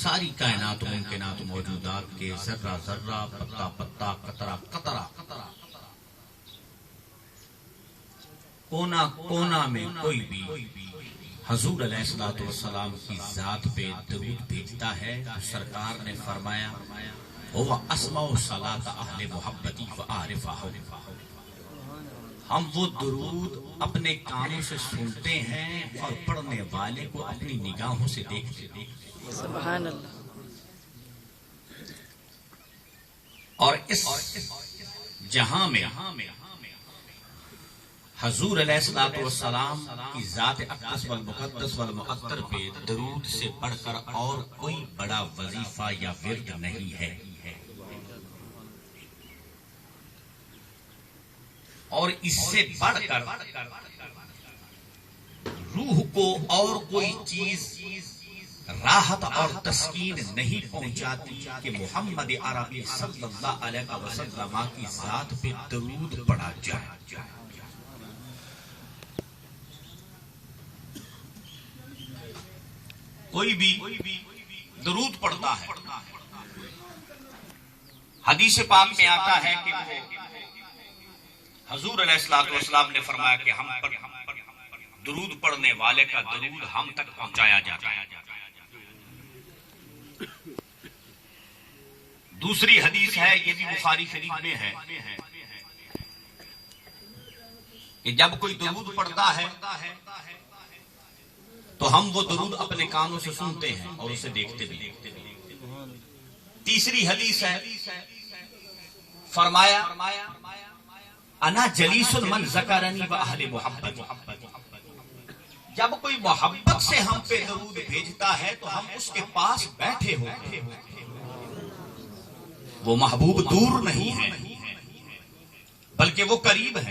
ساری کائنات ممکنات موجودات کے ذرہ ذرہ، پتا پتا، قطرہ قطرہ، کونا کونا میں کوئی بھی حضور علیہ الصلوۃ والسلام کی ذات پہ درود بھیجتا ہے تو سرکار نے فرمایا وہ اسمع صلاۃ اہل محبتی وعارفہ، ہم وہ درود اپنے کانوں سے سنتے ہیں اور پڑھنے والے کو اپنی نگاہوں سے دیکھتے ہیں۔ سبحان اللہ۔ اور اس جہاں میں حضور علیہ الصلوۃ والسلام کی ذات اقدس والمقدس والمعطر پہ درود سے بڑھ کر اور کوئی بڑا وظیفہ یا ورد نہیں ہے، اور اس سے بڑھ کر روح کو اور کوئی چیز راحت اور تسکین نہیں پہنچاتی کہ محمد عربی صلی اللہ علیہ وسلم کی ذات پہ درود پڑھا جائے۔ کوئی بھی درود پڑھتا ہے، حدیث پاک میں آتا ہے کہ حضور علیہ الصلوۃ والسلام نے فرمایا کہ ہم پر درود پڑھنے والے کا درود ہم تک پہنچایا جاتا ہے۔ دوسری حدیث ہے، یہ بھی بخاری شریف میں ہے، کہ جب کوئی درود پڑھتا ہے تو ہم وہ درود اپنے کانوں سے سنتے ہیں اور اسے دیکھتے بھی۔ تیسری حدیث ہے، فرمایا انا جلیس من ذکرنی و اہل محبت، جب کوئی محبت سے ہم پہ درود بھیجتا ہے تو ہم اس کے پاس بیٹھے ہوتے ہیں۔ وہ محبوب دور نہیں ہے بلکہ وہ قریب ہے۔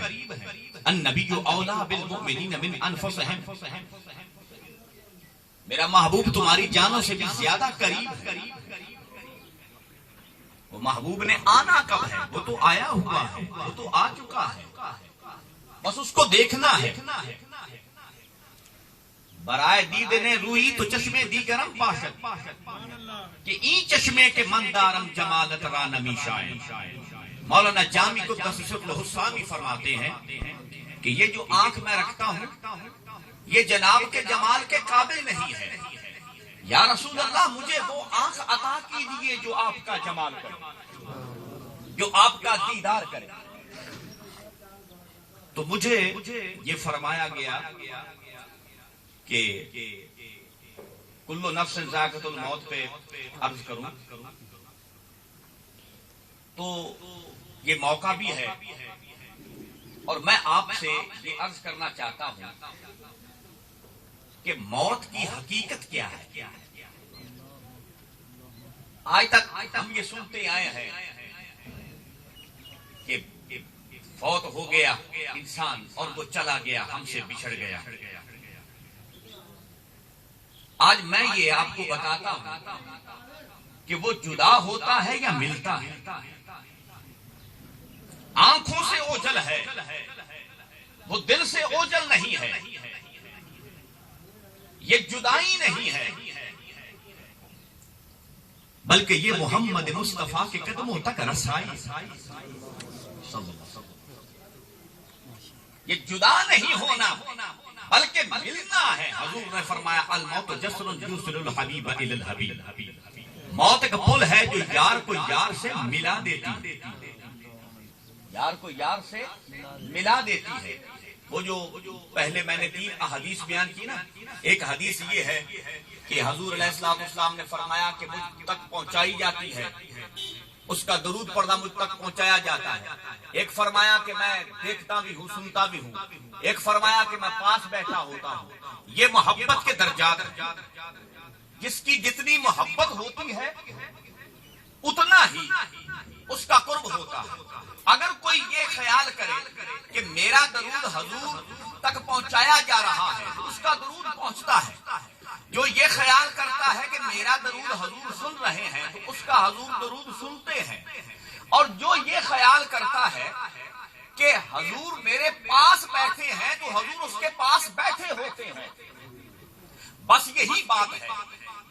النبی اولیٰ بالمؤمنین من انفسہم، میرا محبوب تمہاری جانوں سے بھی زیادہ قریب ہے۔ وہ محبوب نے آنا کب ہے؟ وہ تو آیا ہوا ہے، وہ تو آ چکا ہے، بس اس کو دیکھنا ہے۔ برائے دید نے روئی تو چشمے دیگرم باشد، کہ این چشمے کے مندارم جمالت را نمی شاید۔ مولانا جامی کو تصویر الحسامی فرماتے ہیں کہ یہ جو آنکھ میں رکھتا ہوں یہ جناب کے جمال کے قابل نہیں ہے، یا رسول اللہ مجھے وہ آنکھ عطا کیجیے جو آپ کا جمال کرے، جو آپ کا دیدار کرے۔ تو مجھے یہ فرمایا گیا کہ کل نفس ذائقۃ الموت پہ عرض کروں تو یہ موقع بھی ہے، اور میں آپ سے یہ عرض کرنا چاہتا ہوں کہ موت کی حقیقت کیا ہے۔ آج تک ہم یہ سنتے آئے ہیں کہ فوت ہو گیا انسان اور وہ چلا گیا، ہم سے بچھڑ گیا۔ آج میں یہ آپ کو بتاتا ہوں کہ وہ جدا ہوتا ہے یا ملتا ہے۔ آنکھوں سے اوجل ہے، وہ دل سے اوجل نہیں ہے، یہ جدائی نہیں ہے، بلکہ یہ محمد مصطفیٰ کے قدموں تک رسائی۔ یہ جدا نہیں ہونا بلکہ ملنا ہے۔ حضور نے فرمایا الموت جسر یوصل الحبیب الی الحبیب، موت ایک پل ہے جو یار کو یار سے ملا دیتی، یار کو یار سے ملا دیتی ہے۔ وہ جو پہلے میں نے 3 احادیث بیان کی نا، ایک حدیث یہ ہے کہ حضور علیہ السلام نے فرمایا کہ مجھ تک پہنچائی جاتی ہے، اس کا درود پڑھنا مجھ تک پہنچایا جاتا ہے۔ ایک فرمایا کہ میں دیکھتا بھی ہوں، سنتا بھی ہوں، ایک فرمایا کہ میں پاس بیٹھا ہوتا ہوں۔ یہ محبت کے درجات ہیں، جس کی جتنی محبت ہوتی ہے اتنا ہی اس کا قرب ہوتا ہے۔ اگر کوئی یہ خیال کرے کہ میرا درود حضور تک پہنچایا جا رہا ہے تو اس کا درود پہنچتا ہے، جو یہ خیال کرتا ہے کہ میرا درود حضور سن رہے ہیں تو اس کا حضور درود سنتے ہیں، اور جو یہ خیال کرتا ہے کہ حضور میرے پاس بیٹھے ہیں تو حضور اس کے پاس بیٹھے ہوتے ہیں، بس یہی بات ہے۔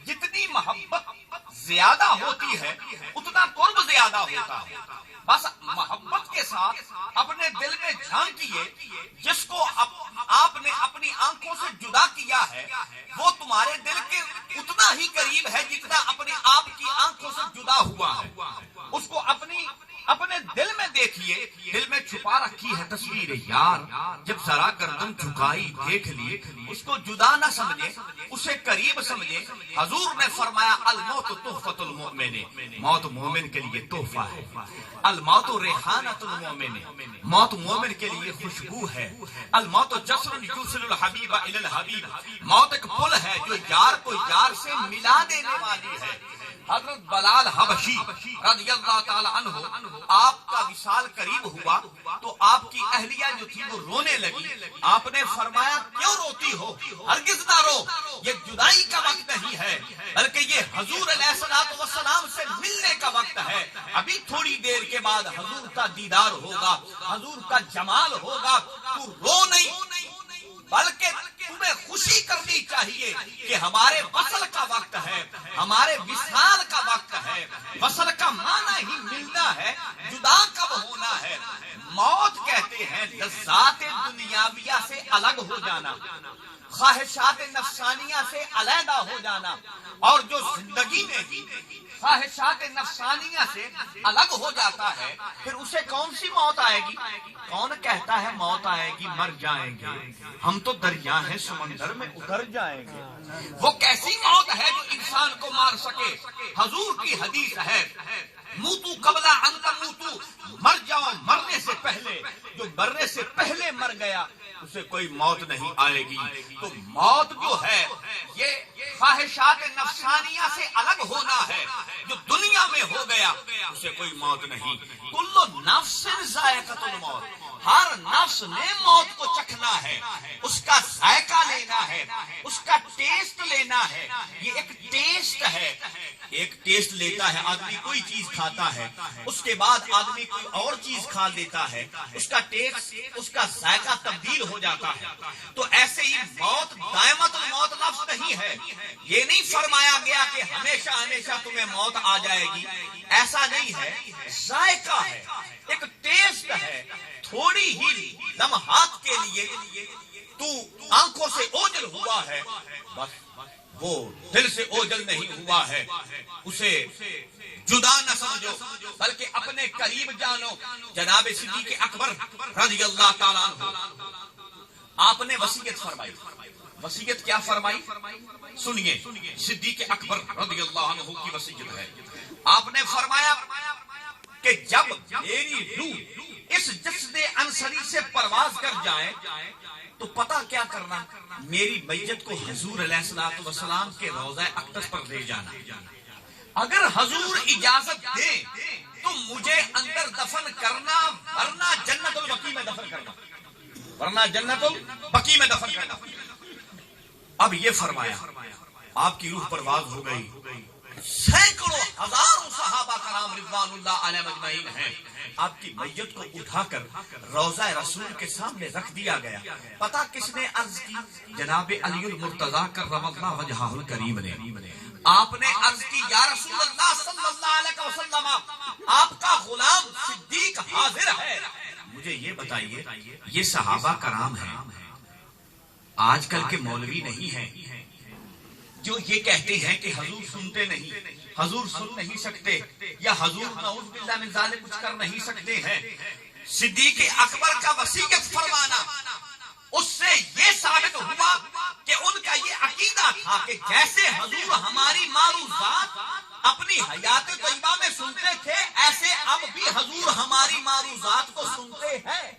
جتنی محبت زیادہ ہوتی ہے اتنا قرب زیادہ ہوتا ہے. بس محبت کے ساتھ اپنے دل میں جھانکیے، جس کو آپ نے اپنی آنکھوں سے جدا کیا ہے وہ تمہارے دل کے اتنا ہی قریب ہے جتنا اپنے آپ کی آنکھوں سے جدا ہوا ہے. اس کو اپنے دل میں دیکھیے. دل میں چھپا رکھی ہے تصویر یار، جب ذرا گردن جھکائی دیکھ لی. اس کو جدا نہ سمجھے، اسے قریب سمجھے. حضور نے فرمایا الموت تحفۃ المؤمن، موت مومن کے لیے تحفہ ہے. الموت ریحانۃ المؤمن، موت مومن کے لیے خوشبو ہے. الموت جسر یوصل الحبیب الی الحبیب، موت ایک پل ہے جو یار کو یار سے ملا دینے والی ہے. حضرت بلال حبشی رضی اللہ تعالی عنہ، آپ کا وصال قریب ہوا تو آپ کی اہلیہ جو تھی وہ رونے لگی. آپ نے فرمایا کیوں روتی ہو؟ ہرگز نہ رو، یہ جدائی کا وقت نہیں ہے بلکہ یہ حضور علیہ الصلوۃ والسلام سے ملنے کا وقت ہے. ابھی تھوڑی دیر کے بعد حضور کا دیدار ہوگا، حضور کا جمال ہوگا. تو رو نہیں بلکہ تمہیں خوشی کرنی چاہیے کہ ہمارے وصل کا وقت ہے، ہمارے وصال کا وقت ہے. وصل کا معنی ہی ملنا ہے، جدا کب ہونا ہے. موت کہتے ہیں لذات دنیاویہ سے الگ ہو جانا، خواہشات نفسانیہ سے علیحدہ ہو جانا. اور جو زندگی میں خواہشات نفسانیہ سے الگ ہو جاتا ہے پھر اسے کون سی موت آئے گی؟ کون کہتا ہے موت آئے گی مر جائیں گے، ہم تو دریا ہیں سمندر میں اتر جائیں گے. وہ کیسی موت ہے جو انسان کو مار سکے؟ حضور کی حدیث ہے موتو قبل ان تموتو، مر جاؤ مرنے سے پہلے. جو مرنے سے پہلے مر گیا اسے کوئی موت نہیں آئے گی. تو موت جو ہے یہ خواہشات نفسانیہ سے الگ ہونا ہے. جو دنیا میں ہو گیا اسے کوئی موت نہیں. کل نفس ذائقۃ الموت، ہر نفس نے موت کو چکھنا ہے، اس کا ذائقہ لینا ہے، اس کا ٹیسٹ لینا ہے. یہ ایک ٹیسٹ ہے. ایک ٹیسٹ لیتا ہے آدمی، کوئی چیز کھاتا ہے، اس کے بعد آدمی کوئی اور چیز کھا لیتا ہے، اس کا ٹیسٹ، اس کا ذائقہ تبدیل ہو جاتا ہے. تو ایسے ہی موت دائمت الموت لفظ نہیں ہے. یہ نہیں فرمایا گیا کہ ہمیشہ ہمیشہ تمہیں موت آ جائے گی، ایسا نہیں ہے. ذائقہ ہے، ایک ٹیسٹ ہے. تھوڑی ہی لمحات کے لیے تو آنکھوں سے اوجل ہوا ہے، بس وہ دل سے اوجل نہیں ہوا ہے. اسے جدا نہ سمجھو بلکہ اپنے قریب جانو. جناب صدیق اکبر رضی اللہ تعالیٰ عنہ، آپ نے وصیت فرمائی. وصیت کیا فرمائی سنیے. صدیق اکبر رضی اللہ عنہ کی وصیت ہے. آپ نے فرمایا کہ جب میری روح اس جسد انصری سے پرواز کر جائے تو پتہ کیا کرنا، میری میت کو حضور علیہ الصلوۃ والسلام کے روضہ اقدس پر لے جانا. اگر حضور اجازت دیں تو مجھے اندر دفن کرنا، ورنہ جنت البقیع میں دفن کرنا، ورنہ جنت البقیع میں دفن کرنا. اب یہ فرمایا آپ کی روح پرواز ہو گئی. سینکڑوں ہزاروں صحابہ کرام رضوان اللہ علیہ مجمعین ہیں. آپ کی میت کو اٹھا کر روضہ رسول کے سامنے رکھ دیا گیا. پتہ کس نے عرض کی؟ جناب علی المرتضیٰ کرم اللہ وجہہ الکریم نے. آپ نے عرض کی یا رسول اللہ صلی اللہ علیہ وسلم، آپ کا غلام صدیق حاضر ہے. مجھے یہ بتائیے، یہ صحابہ کرام ہیں، آج کل کے مولوی نہیں ہیں جو یہ کہتے ہیں کہ حضور سنتے نہیں، حضور سن نہیں سکتے، یا حضور نعوذ باللہ من ذالک کچھ کر نہیں سکتے ہیں. صدیق اکبر کا وصیت فرمانا، اس سے یہ ثابت ہوا کہ ان کا یہ عقیدہ تھا کہ جیسے حضور ہماری معروضات اپنی حیات طیبہ میں سنتے تھے، ایسے اب بھی حضور ہماری معروضات کو سنتے ہیں.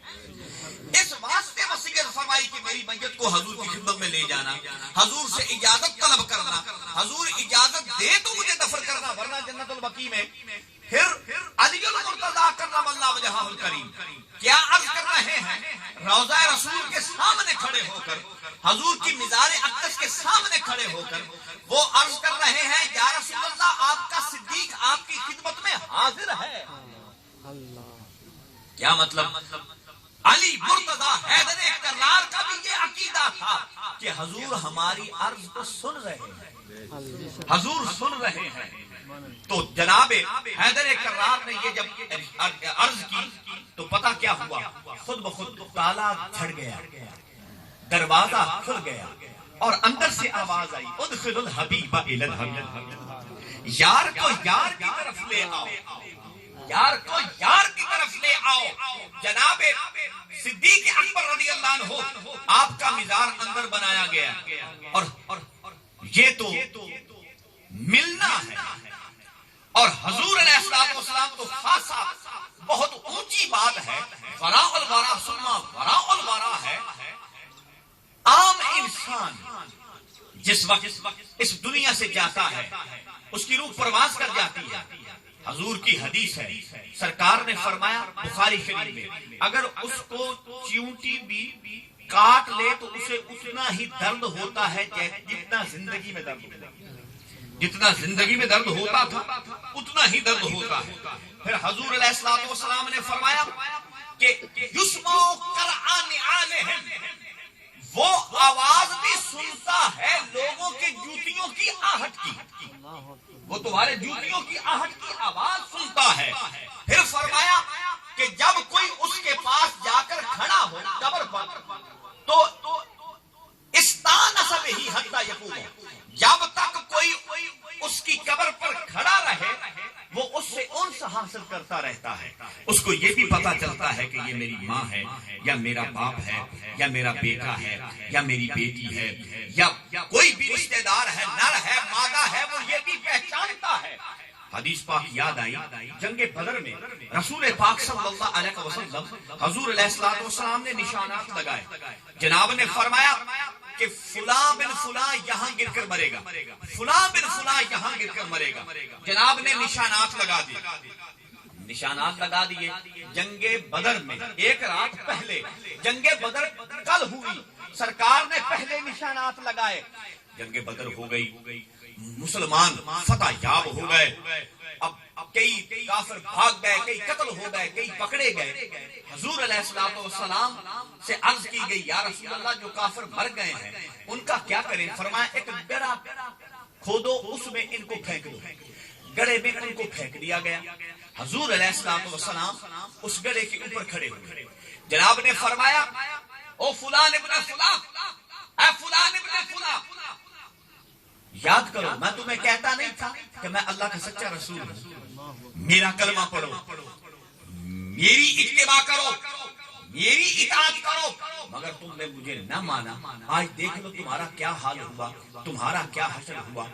اس واسطے وصیت فرمائی کہ میری میت کو حضور کی خدمت میں لے جانا، حضور سے اجازت طلب کرنا، حضور اجازت دے تو مجھے دفن کرنا، ورنہ جنت البقیع میں. پھر علی المرتضیٰ کرم اللہ وجہہ الکریم کیا عرض کر رہے ہیں؟ روضہ رسول کے سامنے کھڑے ہو کر، حضور کی مزار اقدس کے سامنے کھڑے ہو کر وہ عرض کر رہے ہیں یا رسول اللہ، آپ کا صدیق آپ کی خدمت میں حاضر ہے. کیا مطلب؟ علی مرتضیٰ حیدر کرار کا بھی یہ عقیدہ تھا کہ حضور ہماری عرض کو سن رہے ہیں، حضور سن رہے ہیں۔ تو جناب حیدر کرار نے یہ جب عرض کی تو پتہ کیا ہوا، خود بخود تالا جھڑ گیا، دروازہ کھل گیا اور اندر سے آواز آئی، ادخل الحبیب الی الحبیب، یار کو یار کی طرف لے آؤ، یار کو یار کی طرف لے آؤ۔ جناب صدیق اکبر رضی اللہ عنہ آپ کا مزار اندر بنایا گیا، اور یہ تو ملنا ہے، اور حضور علیہ السلام تو خاصا بہت اونچی بات ہے، وراء الورا ثم وراء الورا ہے۔ عام انسان جس وقت اس دنیا سے جاتا ہے اس کی روح پرواز کر جاتی ہے۔ حضور کی حدیث ہے، سرکار نے فرمایا بخاری شریف میں، اگر اس کو چیونٹی بھی کاٹ لے تو اسے اتنا ہی درد ہوتا ہے جتنا زندگی میں درد ہوتا ہے، جتنا زندگی میں درد ہوتا تھا اتنا ہی درد ہوتا ہے۔ پھر حضور علیہ السلام نے فرمایا کہ یسمع قرعان نعالہم، وہ آواز بھی سنتا ہے لوگوں کے جوتیوں کی آہٹ کی، وہ تمہارے جوتیوں کی آہٹ کی آواز سنتا ہے۔ پھر فرمایا کہ جب کوئی اس کے پاس جا کر کھڑا ہو قبر پر تو استانس بہ حتی یقوم، جب تک کوئی اس کی قبر پر کھڑا رہے وہ اس سے انس حاصل کرتا رہتا ہے۔ اس کو یہ بھی پتا چلتا ہے کہ یہ میری ماں ہے یا میرا باپ ہے یا میرا بیٹا ہے یا میری بیٹی ہے یا کوئی بھی رشتہ دار ہے، نر ہے مادہ ہے، وہ یہ بھی پہچانتا ہے۔ حدیث پاک یاد آئی جنگ بدر میں رسول پاک صلی اللہ علیہ وسلم حضور علیہ السلام نے نشانات لگائے، جناب نے فرمایا کہ فلاں بن فلاں یہاں گر کر مرے گا، فلاں بن فلاں یہاں گر کر مرے گا۔ جناب نے نشانات لگا دیے، نشانات لگا دیے۔ جنگ بدر میں ایک رات پہلے، جنگ بدر کل ہوئی، سرکار نے پہلے نشانات لگائے، جنگ بدر ہو گئی، مسلمان فتح یاب ہو گئے، اب کئی کافر بھاگ گئے، کئی قتل ہو گئے، کئی پکڑے گئے۔ حضور علیہ السلام سے عرض کی گئی، یا رسول اللہ جو کافر مر گئے ہیں ان کا کیا کریں؟ فرمایا ایک گڑھا کھودو، اس میں ان کو پھینک دو۔ گڑھے میں ان کو پھینک دیا گیا۔ حضور علیہ السلام اس گڑھے کے اوپر کھڑے ہوئے، جناب نے فرمایا او فلان ابن فلان، اے فلان ابن فلان، یاد کرو میں تمہیں کہتا نہیں تھا کہ میں اللہ کا سچا رسول ہوں، میرا کلمہ پڑھو، میری اتباع کرو، میری اطاعت کرو، مگر تم نے مجھے نہ مانا۔ آج دیکھ لو تمہارا کیا حال ہوا، تمہارا کیا حشر ہوا۔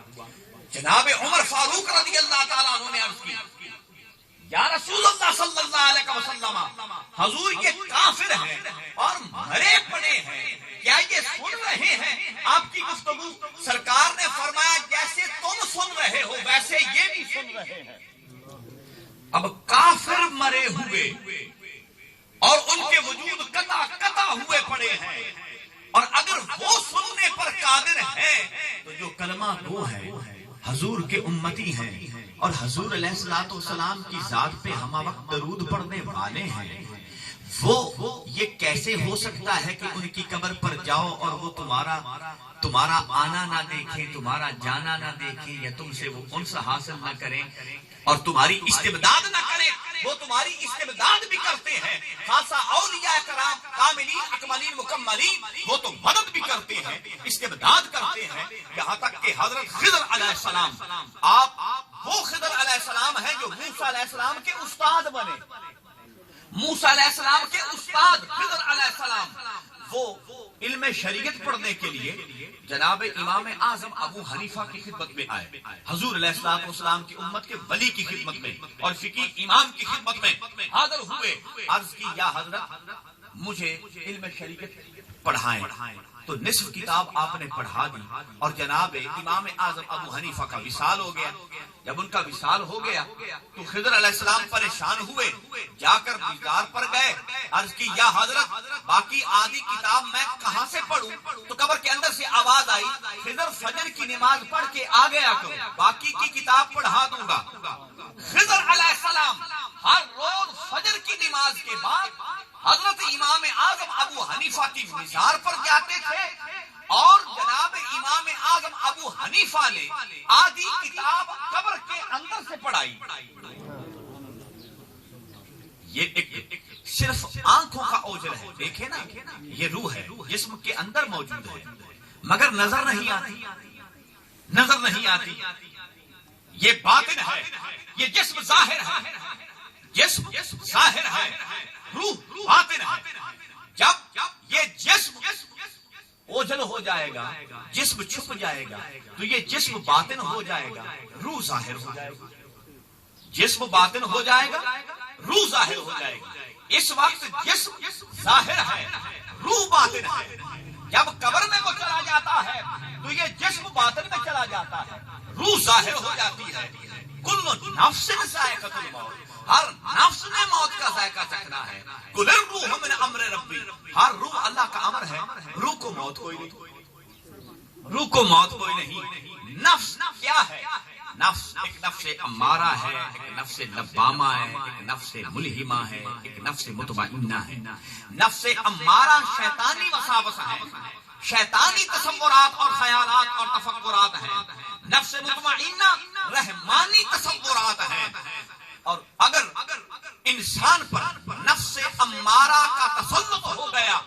جناب عمر فاروق رضی اللہ تعالیٰ عنہ نے عرض کی، یا رسول اللہ صلی اللہ علیہ وسلم، حضور یہ کافر ہیں اور مرے پڑے ہیں، کیا یہ سن رہے ہیں آپ کی گفتگو؟ سرکار نے فرمایا جیسے تم سن رہے ہو ویسے یہ بھی سن رہے ہیں۔ اب کافر مرے ہوئے اور ان کے وجود قطع ہوئے پڑے ہیں، اور اگر وہ سننے پر قادر ہیں تو جو کلمہ گو ہے حضور کے امتی ہیں اور حضور علیہ السلام کی ذات پہ ہمہ وقت درود پڑھنے والے ہیں، وہ یہ کیسے ہو سکتا ہے کہ ان کی قبر پر جاؤ اور وہ تمہارا آنا نہ دیکھیں، تمہارا جانا نہ دیکھیں، یا تم سے وہ انس حاصل نہ کریں اور تمہاری استبداد نہ کریں؟ وہ تمہاری استبداد بھی کرتے ہیں، خاصا اولیاء کرام کاملین اکملین مکملین، وہ تو مدد بھی کرتے ہیں، استبداد کرتے ہیں، یہاں تک کہ حضرت خضر علیہ السلام، آپ وہ خضر علیہ السلام ہیں جو موسیٰ علیہ السلام کے استاد بنے، موسیٰ علیہ السلام کے استاد خضر علیہ السلام، وہ علم شریعت پڑھنے کے لیے جناب امام اعظم ابو حنیفہ کی خدمت میں آئے، حضور علیہ السلام کی امت کے ولی کی خدمت میں اور فقی امام کی خدمت میں حاضر ہوئے، عرض کی یا حضرت مجھے علم شریعت پڑھائیں، تو نصف کتاب آپ نے پڑھا دی اور جناب امام اعظم ابو حنیفہ کا وصال ہو گیا۔ جب ان کا وصال ہو گیا تو خضر علیہ السلام پریشان ہوئے، جا کر دیدار پر گئے، عرض کی یا حضرت باقی آدھی کتاب میں کہاں سے پڑھوں؟ تو قبر کے اندر سے آواز آئی، خضر فجر کی نماز پڑھ کے آ گیا کرو، باقی کی کتاب پڑھا دوں گا۔ خضر علیہ السلام ہر روز فجر کی نماز کے بعد حضرت امام اعظم ابو حنیفہ کی مزار پر جاتے تھے اور جناب امام اعظم ابو حنیفہ نے آدھی کتاب قبر کے اندر سے پڑھائی. یہ ایک صرف آنکھوں کا اوجل ہے. دیکھیں نا یہ روح ہے جسم کے اندر موجود ہے مگر نظر نہیں آتی. نظر نہیں آتی. یہ باطن ہے. یہ جسم ظاہر ہے. جسم ظاہر ہے. روح باطن ہے. جب یہ جسم اوجل ہو جائے گا جسم چھپ جائے گا تو یہ جسم باطن ہو جائے گا روح ظاہر ہو جائے گا. جسم باطن ہو جائے گا روح ظاہر ہو جائے گا. اس وقت جسم ظاہر ہے روح باطن ہے. جب قبر میں وہ چلا جاتا ہے تو یہ جسم باطن میں چلا جاتا ہے روح ظاہر ہو جاتی ہے. کل نفس ذائقۃ الموت. ہر نفس نے موت کا ذائقہ چکھنا ہے. کل الروح من امر ربی. ہر روح اللہ کا امر ہے. روح کو موت کوئی نہیں. روح کو موت کوئی نہیں. نفس کیا ہے؟ نفس ایک نفس امارہ ہے, ایک نفس لوامہ ہے, ایک نفس ملہمہ ہے, ایک نفس مطمئنہ ہے. نفس امارہ شیطانی وساوس ہے, شیطانی تصورات اور خیالات اور تفکرات ہیں. نفس مطمئنہ رحمانی تصورات ہیں. اور اگر انسان پر نفس امارہ کا تسلط ہو گیا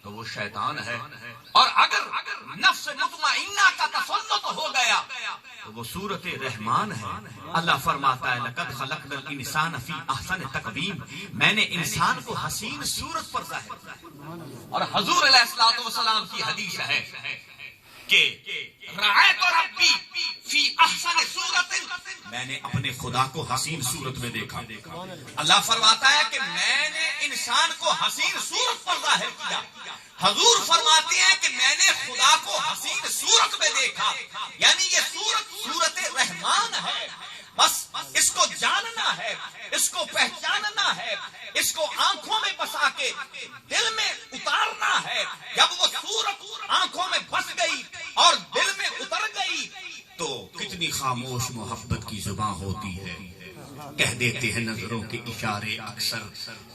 تو وہ شیطان ہے, اور اگر نفس مطمئنہ کا تسلط ہو گیا تو وہ صورت رحمان ہے. اللہ فرماتا ہے لقد خلقنا الانسان فی احسن تقویم. میں نے انسان کو حسین صورت پر ظاہر کیا. اور حضور علیہ الصلوۃ والسلام کی حدیث ہے کہ رأیت ربی فی احسن صورت. میں نے اپنے خدا کو حسین صورت میں دیکھا. اللہ فرماتا ہے کہ میں نے انسان کو حسین صورت پر ظاہر کیا. حضور فرماتے ہیں کہ میں نے خدا کو حسین صورت میں دیکھا. یعنی یہ صورت رحمان ہے. بس اس کو جاننا ہے, اس کو پہچاننا ہے, اس کو آنکھوں میں بسا کے دل میں اتارنا ہے. جب وہ صورت آنکھوں میں بس گئی اور دل میں اتر گئی تو کتنی خاموش محبت کی زبان ہوتی ہے. کہہ دیتے ہیں نظروں کے اشارے اکثر.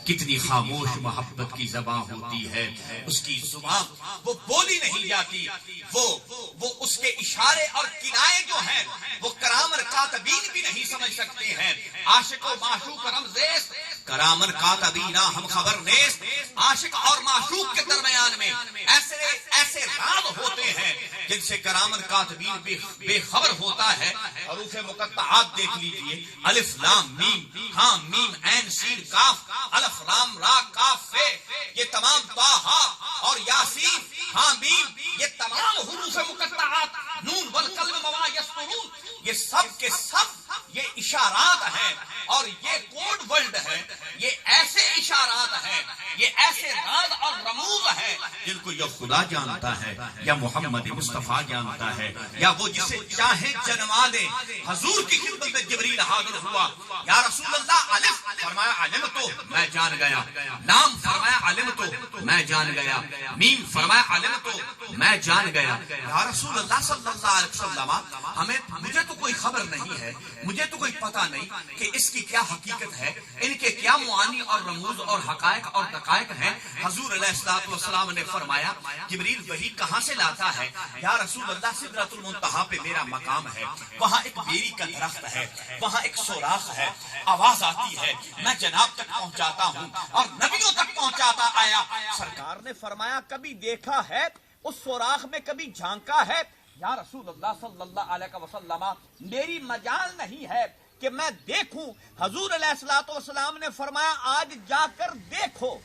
کتنی خاموش محبت کی زبان ہوتی ہے. اس کی زبان وہ بولی نہیں جاتی. وہ اس کے اشارے اور کنائے جو ہیں وہ کرامر کاتبین بھی نہیں سمجھ سکتے ہیں. عاشق و معشوق رمزیز کرامر کاتبینا ہم خبر نیز. عاشق اور معشوق کے درمیان میں ایسے راز ہوتے ہیں جن سے کرامر کاتبین بے خبر ہوتا ہے. حروف مقطعات دیکھ لیجئے. الف لام میم ہاں میم عین سین کاف الف لام را کاف فے. یہ تمام طٰہٰ اور یاسین ہاں میم یہ تمام حروف مقطعات نون والقلم وما یسطرون یہ سب کے سب یہ اشارات ہیں اور یہ کوڈ ورڈ ہے. یہ ایسے اشارات ہیں, یہ ایسے راز اور رموز ہیں جن کو یا خدا جانتا ہے یا محمد مصطفیٰ جانتا ہے یا وہ جسے چاہے جنما دے. حضور کی خدمت میں جبریل حاضر ہوا. یا رسول اللہ الف فرمایا علم تو میں جان گیا. نام فرمایا علم تو میں جان گیا. میم فرمایا علم تو میں جان گیا. یا رسول اللہ صلی اللہ علیہ وسلم مجھے تو کوئی خبر نہیں ہے, مجھے تو کوئی پتہ نہیں کہ اس کی کیا حقیقت ہے, ان کے کیا معانی اور رموز اور حقائق اور دقائق ہیں. حضور علیہ الصلوۃ والسلام نے فرمایا جبریل وحی کہاں سے لاتا ہے؟ یا رسول اللہ سدرۃ المنتہا پہ میرا مقام ہے, وہاں ایک بیری کا درخت ہے, وہاں ایک سوراخ ہے, آواز آتی ہے, میں جناب تک پہنچاتا ہوں اور نبیوں تک پہنچاتا آیا. سرکار نے فرمایا کبھی دیکھا ہے اس سوراخ میں, کبھی جھانکا ہے؟ یا رسول اللہ صلی اللہ علیہ وسلم میری مجال نہیں ہے کہ میں دیکھوں. حضور علیہ الصلوۃ والسلام نے فرمایا آج جا کر دیکھو,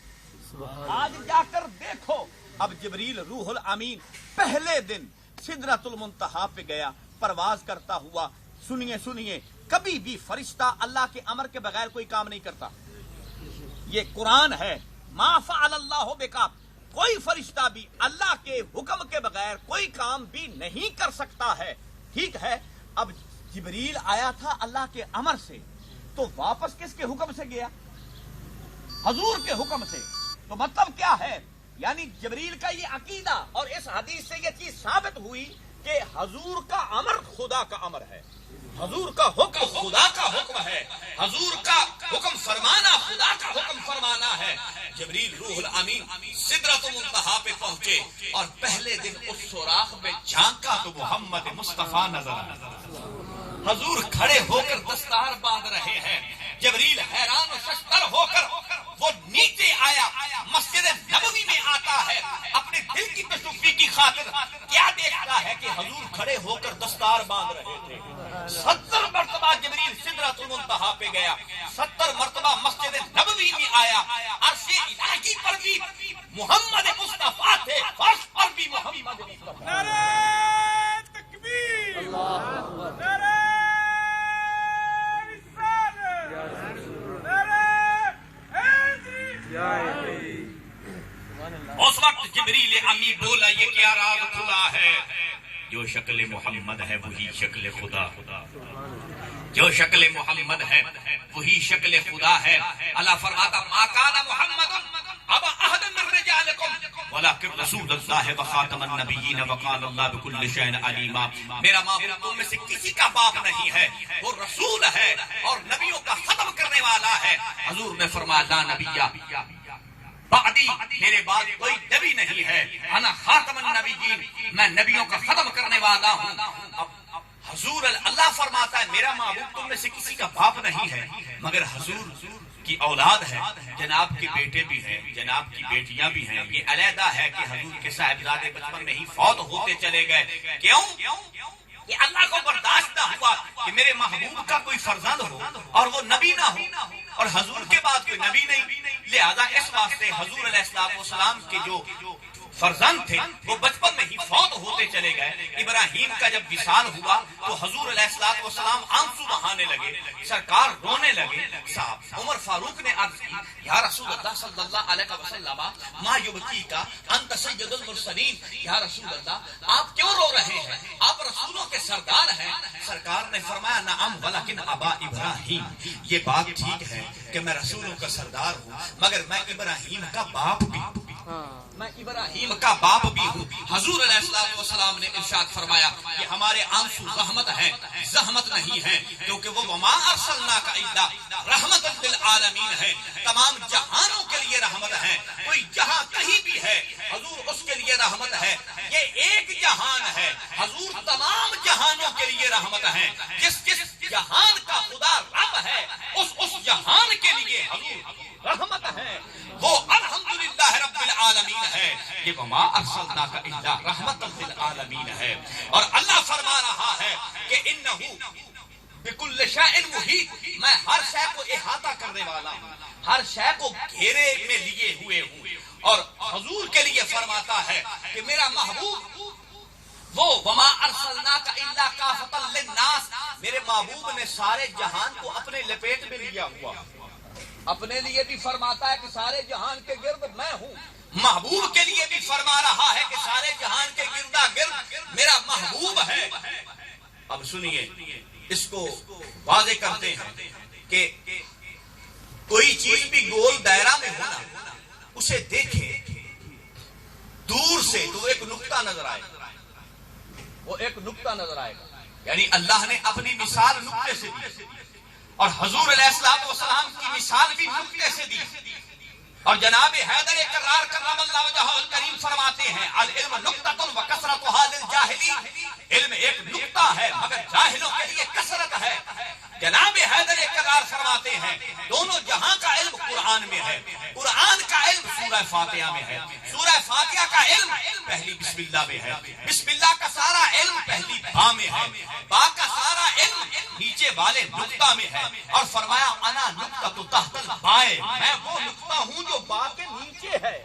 آج جا کر دیکھو. اب جبریل روح الامین پہلے دن سدرۃ المنتہا پہ گیا پرواز کرتا ہوا. سنیے کبھی بھی فرشتہ اللہ کے امر کے بغیر کوئی کام نہیں کرتا. یہ قرآن ہے. ما فعل اللہ بکا. کوئی فرشتہ بھی اللہ کے حکم کے بغیر کوئی کام بھی نہیں کر سکتا ہے. ٹھیک ہے, اب جبریل آیا تھا اللہ کے امر سے تو واپس کس کے حکم سے گیا؟ حضور کے حکم سے. تو مطلب کیا ہے؟ یعنی جبریل کا یہ عقیدہ اور اس حدیث سے یہ چیز ثابت ہوئی کہ حضور کا امر خدا کا امر ہے, حضور کا حکم خدا کا حکم ہے, حضور کا حکم فرمانا خدا کا حکم فرمانا ہے. جبریل روح الامین سدرۃ المنتہا پہ پہنچے اور پہلے دن اس سوراخ میں جھانکا تو محمد مصطفیٰ نظر آیا. حضور کھڑے ہو کر دستار باندھ رہے ہیں. جبریل حیران و ششدر ہو کر وہ نیچے آیا, مسجد نبوی میں آتا ہے, اپنے دل کی تشفی کی خاطر کیا دیکھتا ہے کہ حضور کھڑے ہو کر دستار باندھ رہے تھے. 70 مرتبہ جبریل سدرۃ المنتہا پہ گیا, 70 مرتبہ مسجد نبوی میں آیا. عرش الہی پر بھی محمد مصطفیٰ تھے, فرش پر بھی محمد مصطفیٰ. نعرہ تکبیر, نعرہ اس وقت جبریل امی بولا یہ کیا راز کھلا ہے؟ جو شکل محمد ہے وہی شکل خدا, جو شکل محمد ہے وہی شکل خدا ہے. اللہ فرماتا ما کان محمد ابا احد من رجالکم ولکن رسول اللہ وخاتم النبیین وکان اللہ بکل شیء علیما. میرا محبوب تم میں سے کسی کا باپ نہیں ہے, وہ رسول ہے اور نبیوں کا ختم کرنے والا ہے. حضور نے فرمایا لا نبی بعدی, میرے بعد کوئی نبی نہیں ہے. انا خاتم النبیین, میں نبیوں کا ختم کرنے والا ہوں. حضور اللہ فرماتا ہے میرا محبوب تم میں سے کسی کا باپ نہیں ہے مگر حضور کی اولاد ہے. جناب کے بیٹے بھی ہیں, جناب کی بیٹیاں بھی ہیں. یہ علیحدہ ہے کہ حضور کے صاحبزادے بچپن میں ہی فوت ہوتے چلے گئے. کیوں کہ اللہ کو برداشت نہ ہوا کہ میرے محبوب کا کوئی فرزند ہو اور وہ نبی نہ ہو, اور حضور کے بعد کوئی نبی نہیں. لہذا اس واسطے حضور علیہ السلام کے جو فرزند تھے وہ بچپن میں ہی فوت ہوتے چلے گئے. ابراہیم کا جب وصال ہوا تو حضور علیہ السلام آنسو بہانے لگے, سرکار رونے لگے. صاحب عمر فاروق نے عرض کی یا رسول اللہ صلی اللہ علیہ وسلم ما یبکیک انت سید المرسلین. یا رسول اللہ آپ کیوں رو رہے ہیں, آپ رسولوں کے سردار ہیں. سرکار نے فرمایا نعم ولکن ابا ابراہیم, یہ بات ٹھیک ہے کہ میں رسولوں کا سردار ہوں مگر میں ابراہیم کا باپ بھی ہوں, میں ابراہیم کا باپ بھی ہوں. حضور علیہ السلام نے ارشاد فرمایا یہ ہمارے آنسو رحمت ہے, زحمت نہیں ہے, کیونکہ وہ وما ارسلناک الا رحمت للعالمین ہے, تمام جہانوں کے لیے رحمت ہے. کوئی جہاں کہیں بھی ہے حضور اس کے لیے رحمت ہے. یہ ایک جہان ہے, حضور تمام جہانوں کے لیے رحمت ہے. جس جہان کا خدا رب ہے اس جہان کے لیے حضور رحمت ہے, وہ الحمدللہ رب العالمین ہے. یہ وما ارسلناک الا رحمت للعالمین ہے. اور اللہ فرما رہا ہے کہ انہ بکل شیء محیط, میں ہر شے کو احاطہ کرنے والا ہوں, ہر شے کو گھیرے میں لیے ہوئے ہوں. اور حضور کے لیے فرماتا ہے کہ میرا محبوب وہ وما ارسلناک الا کافۃ للناس, میرے محبوب نے سارے جہان کو اپنے لپیٹ میں لیا ہوا. اپنے لیے بھی فرماتا ہے کہ سارے جہان کے گرد میں ہوں, محبوب کے لیے بھی فرما رہا ہے کہ سارے جہان کے گردا گرد میرا محبوب ہے. اب سنیے, اس کو واضح کرتے ہیں کہ کوئی چیز بھی گول دائرہ میں ہونا, اسے دیکھیں دور سے تو ایک نقطہ نظر آئے گا, وہ ایک نقطہ نظر آئے گا. یعنی اللہ نے اپنی مثال نقطے سے دی اور حضور علیہ السلام کی مثال بھی نقطے سے دی. اور جناب حیدر کرار کرم اللہ وجہہ الکریم فرماتے ہیں العلم نقطۃ وکثرتھا للجاہلی, علم ایک نقطہ ہے مگر جاہلوں کے لیے کثرت ہے. جناب حیدر کرار فرماتے ہیں دونوں جہاں کا علم قرآن میں ہے, قرآن کا علم سورہ فاتحہ میں ہے, سورہ فاتحہ کا علم پہلی بسم اللہ میں ہے, بسم اللہ کا سارا علم پہلی با میں ہے, با کا سارا علم نیچے والے نقطہ میں ہے. اور فرمایا انا نقطۃ تحت البائے, میں وہ نقطہ ہوں جو با کے نیچے ہے.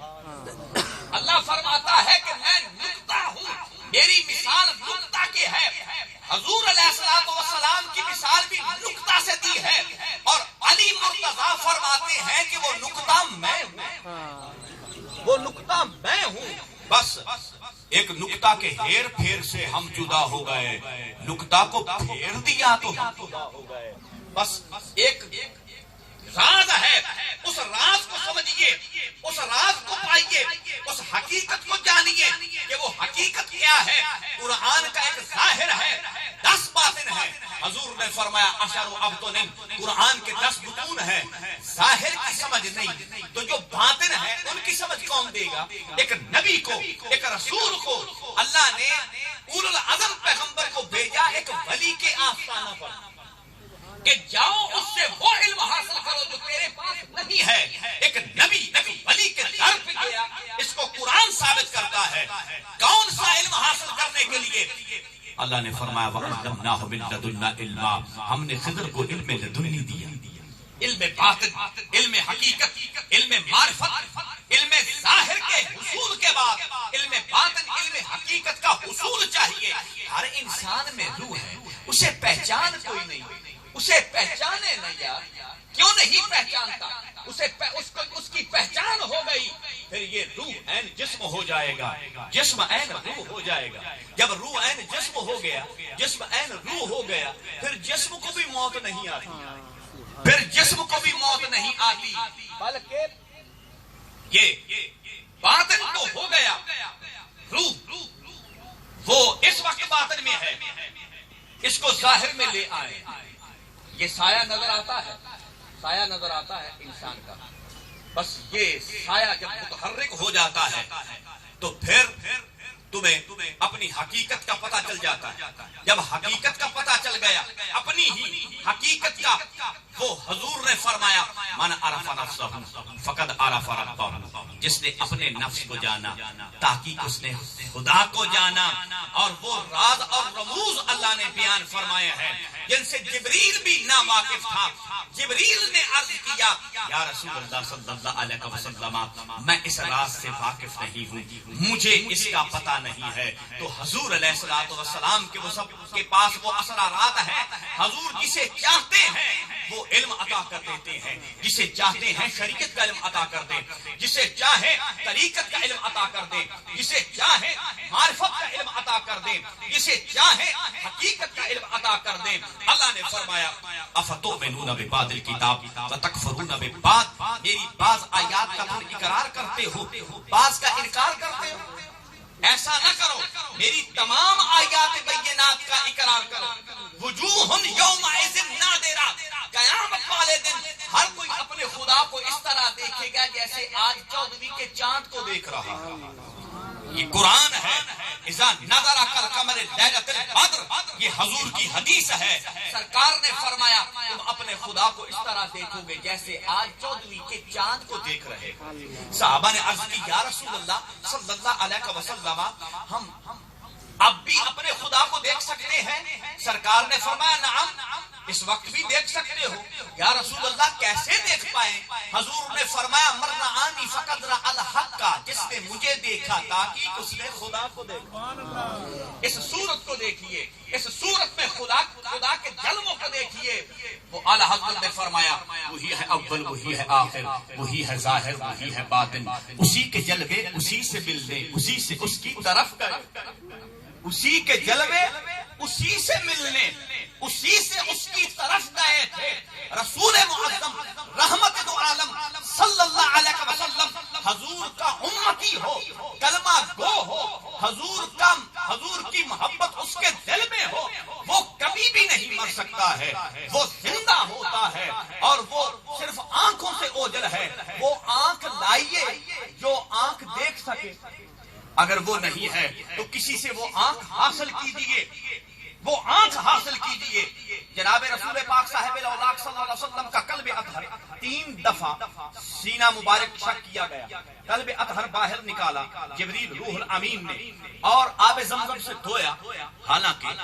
اللہ فرماتا ہے کہ میں نقطہ ہوں, میری مثال نقطہ کی ہے. حضور علیہ السلام کی مثال بھی نقطہ سے دی ہے. اور علی مرتضیٰ فرماتے ہیں کہ وہ نقطہ میں ہوں, وہ نقطہ میں ہوں. بس ایک نقطہ کے ہیر پھیر سے ہم جدا ہو گئے, نقطہ کو پھیر دیا تو ہم جدا ہو گئے. بس ایک راز ہے, اس راز کو سمجھیے، اس راز کو پائیے، اس حقیقت کو جانیے کہ وہ حقیقت کیا ہے۔ قرآن کا ایک ظاہر ہے، 10 باطن ہے۔ حضور نے فرمایا اشر ابطن، قرآن کے 10 بطون ہیں، ظاہر کی سمجھ نہیں تو جو باطن ہے ان کی سمجھ کون دے گا؟ ایک نبی کو، ایک رسول کو اللہ نے اولو العزم پیغمبر کو بھیجا ایک ولی کے آستانہ پر کہ جاؤ اس سے وہ علم حاصل کرو جو تیرے پاس نہیں ہے۔ ایک نبی ایک ولی کے در پہ گیا، اس کو قرآن ثابت کرتا ہے۔ کون سا علم حاصل کرنے کے لیے؟ اللہ نے فرمایا وَعَلَّمْنَاهُ مِن لَدُنَّا عِلْمًا، ہم نے خضر کو علم لدنی دیا، علم باطن، علم حقیقت، علم معرفت، علم ظاہر کے حصول کے بعد علم باطن، علم حقیقت کا حصول چاہیے۔ ہر انسان میں روح ہے، اسے پہچان کوئی نہیں، اسے پہچانے نہ یار، کیوں نہیں پہچانتا؟ اس کی پہچان ہو گئی، پھر یہ روح عین جسم ہو جائے گا، جسم عین روح ہو جائے گا۔ جب روح عین جسم ہو گیا، جسم عین روح ہو گیا، پھر جسم کو بھی موت نہیں آتی، پھر جسم کو بھی موت نہیں آتی، بلکہ یہ باطن تو ہو گیا، روح وہ اس وقت باطن میں ہے، اس کو ظاہر میں لے آئے۔ یہ سایہ نظر آتا ہے، سایہ نظر آتا ہے انسان کا، بس یہ سایہ جب متحرک ہو جاتا ہے تو پھر تمہیں اپنی حقیقت کا پتہ چل جاتا ہے۔ جب حقیقت کا پتہ چل گیا، اپنی ہی حقیقت کا، وہ حضور نے فرمایا من عرف نفسہ فقد عرف ربہ، جس نے اپنے نفس کو جانا تحقیق اس نے خدا کو جانا۔ اور وہ راز اور رموز اللہ نے بیان فرمایا ہے جن سے جبریل بھی نا واقف تھا۔ جبریل نے عرض کیا یا رسول اللہ صلی اللہ علیہ وسلم میں اس راز سے واقف نہیں ہوں، مجھے اس کا پتہ نہیں ہے۔ تو حضور علیہ الصلوۃ والسلام کے وہ سب کے پاس وہ اسرارات ہیں، حضور جسے چاہتے ہیں وہ علم عطا کر دیتے ہیں، جسے چاہتے ہیں شریعت کا علم عطا کر دیں، جسے چاہے طریقت کا علم عطا کر دیں، جسے چاہے معرفت کا علم عطا کر دیں، جسے چاہے حقیقت کا علم عطا کر دیں۔ اللہ نے فرمایا افتؤمنون ببعض الکتاب وتکفرون ببعض، میری بعض آیات کا تم اقرار کرتے ہو، بعض کا انکار کرتے ہو۔ ایسا نہ کرو، میری تمام آیات بینات کا اقرار کرو۔ وجوہ یومئذ ناظرہ، قیامت والے دن ہر کوئی اپنے خدا کو اس طرح دیکھے گا جیسے آج 14ویں کے چاند کو دیکھ رہا ہے۔ یہ قرآن ہے، اذا نظر کالقمر لیلۃ البدر، یہ حضور کی حدیث ہے۔ سرکار نے فرمایا تم اپنے خدا کو اس طرح دیکھو گے جیسے آج 14ویں کے چاند کو دیکھ رہے۔ صحابہ نے عرض کی یا رسول اللہ صلی اللہ علیہ وسلم ہم اب بھی اپنے خدا کو دیکھ سکتے ہیں؟ سرکار نے فرمایا نعم، اس وقت بھی دیکھ سکتے ہو۔ یا رسول اللہ کیسے دیکھ پائیں؟ حضور نے فرمایا من رآنی فقد رأى الحق، جس نے مجھے دیکھا تاکہ اس نے خدا کو دیکھا۔ اس صورت کو دیکھیے، اس صورت میں خدا کے جلووں کو دیکھیے۔ وہ اعلی حضرت نے فرمایا وہی ہے اول، وہی ہے آخر، وہی ہے ظاہر، وہی ہے باطن، اسی کے جلوے اسی سے ملنے، اسی سے اس کی طرف گئے، اسی کے جلوے اسی سے ملنے، اسی سے اس کی طرف گئے تھے۔ رسول معظم رحمت دو عالم صلی اللہ علیہ وسلم حضور کا امتی ہو، کلمہ گو ہو، حضور کی محبت اس کے دل میں ہو، وہ کبھی بھی نہیں مر سکتا ہے، وہ زندہ ہوتا ہے اور وہ صرف آنکھوں سے اوجل ہے۔ وہ آنکھ لائیے جو آنکھ دیکھ سکے، اگر وہ نہیں ہے تو کسی سے وہ آنکھ حاصل کیجیے، وہ آنکھ حاصل کیجیے۔ جناب رسول پاک صاحب الاولاق صلی اللہ علیہ وسلم کا قلب اطہر 3 دفعہ سینہ مبارک شک کیا گیا، قلب اطہر باہر نکالا جبریل روح الامین نے اور آب زمزم سے دھویا۔ حالانکہ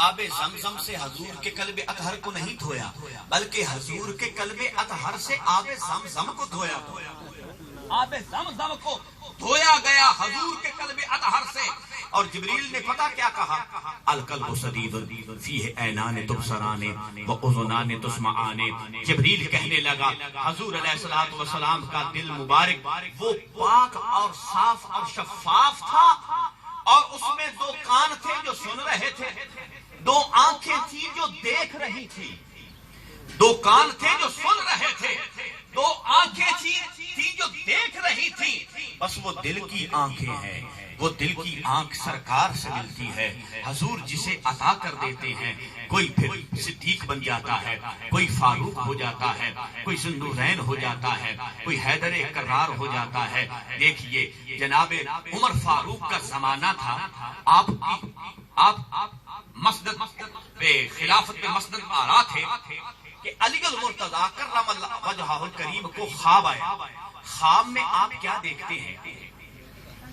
آب زمزم سے حضور کے قلب اطہر کو نہیں دھویا، بلکہ حضور کے قلب اطہر سے آب زمزم کو دھویا۔ آب زمزم کو دھویا گیا حضور کے قلب اطہر سے، اور جبریل نے پتہ کیا کہا القلب صدید فیہ عینان تبصران و اذنان تسمعان۔ جبریل کہنے لگا حضور علیہ الصلوۃ والسلام کا دل مبارک وہ پاک اور صاف اور شفاف تھا، اور اس میں 2 کان تھے جو سن رہے تھے، 2 آنکھیں تھی جو دیکھ رہی تھی، 2 کان تھے جو سن رہے تھے، دو آنکھیں تھی جو دیکھ رہی تھی، بس وہ دل کی آنکھیں ہیں، وہ دل کی آنکھ سرکار سے ملتی ہے۔ حضور جسے عطا کر دیتے ہیں، کوئی پھر صدیق بن جاتا ہے، کوئی فاروق ہو جاتا ہے، کوئی ذوالنورین ہو جاتا ہے، کوئی حیدر کرار ہو جاتا ہے۔ دیکھیے جناب عمر فاروق کا زمانہ تھا، آپ مسجد پہ خلافت پہ مسجد آ رہا تھے کہ علی المرتضیٰ کرم اللہ وجہہ الکریم کو خواب آیا۔ خواب میں آپ کیا دیکھتے ہیں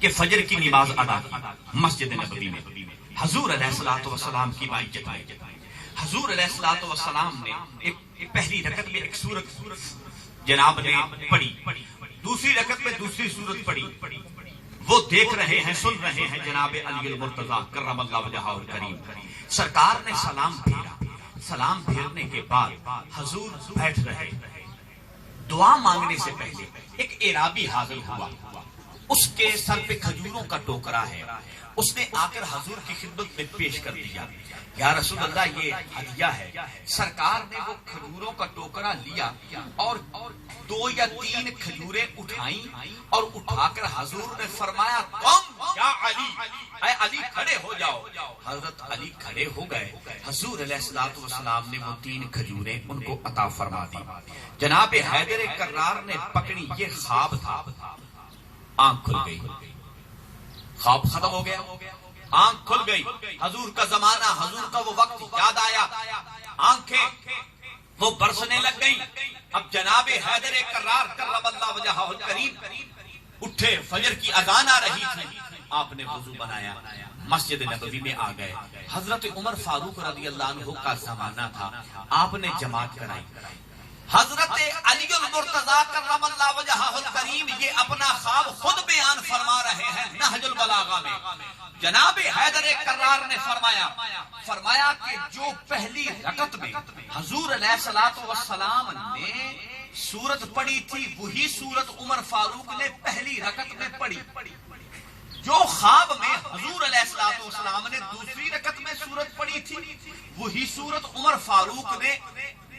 کہ فجر کی نماز ادا کی مسجد نبوی میں، حضور علیہ الصلوۃ والسلام کی باعزت میں حضور علیہ الصلوۃ والسلام نے ایک پہلی رکعت میں ایک سورت جناب نے پڑھی، دوسری رکعت میں دوسری سورت پڑھی۔ وہ دیکھ رہے ہیں، سن رہے ہیں جناب علی المرتضیٰ کرم اللہ وجہہ الکریم۔ سرکار نے سلام پھیرا، سلام پھیرنے کے بعد حضور بیٹھ رہے، دعا مانگنے سے پہلے ایک اعرابی حاضر ہوا، اس کے سر پہ کھجوروں کا ٹوکرا ہے، اس نے آ کر حضور کی خدمت میں پیش کر دیا، یا رسول اللہ یہ ہدیہ ہے۔ سرکار نے وہ کھجوروں کا ٹوکرا لیا اور 2 یا 3 کھجوریں اٹھائیں اور اٹھا کر حضور نے فرمایا قم یا علی، اے علی کھڑے ہو جاؤ۔ حضرت علی کھڑے ہو گئے، حضور علیہ الصلوۃ والسلام نے وہ 3 کھجوریں ان کو عطا فرما دی۔ جناب حیدر کرار نے پکڑی، یہ خواب تھا، آنکھ کھل گئی، خواب ختم ہو گیا، آنکھ کھل گئی، حضور کا زمانہ، حضور کا وہ وقت یاد آیا، آنکھیں وہ برسنے لگ گئی۔ اب جناب حیدر کرار کرم اللہ وجہہ الکریم اٹھے، فجر کی اذان آ رہی تھی، آپ نے وضو بنایا، مسجد نبوی میں آ گئے۔ حضرت عمر فاروق رضی اللہ عنہ کا زمانہ تھا، آپ نے جماعت کرائی۔ حضرت علی المرتضیٰ کرم اللہ وجہہ الکریم یہ اپنا خواب خود بیان فرما رہے ہیں نہج البلاغہ میں۔ جناب حیدر کرار نے فرمایا کہ جو پہلی رکعت میں حضور علیہ الصلوۃ والسلام نے سورت پڑھی تھی، وہی سورت عمر فاروق نے پہلی رکعت میں پڑھی۔ جو خواب میں حضور علیہ الصلوۃ والسلام نے دوسری رکعت میں سورت پڑھی تھی، وہی سورت عمر فاروق نے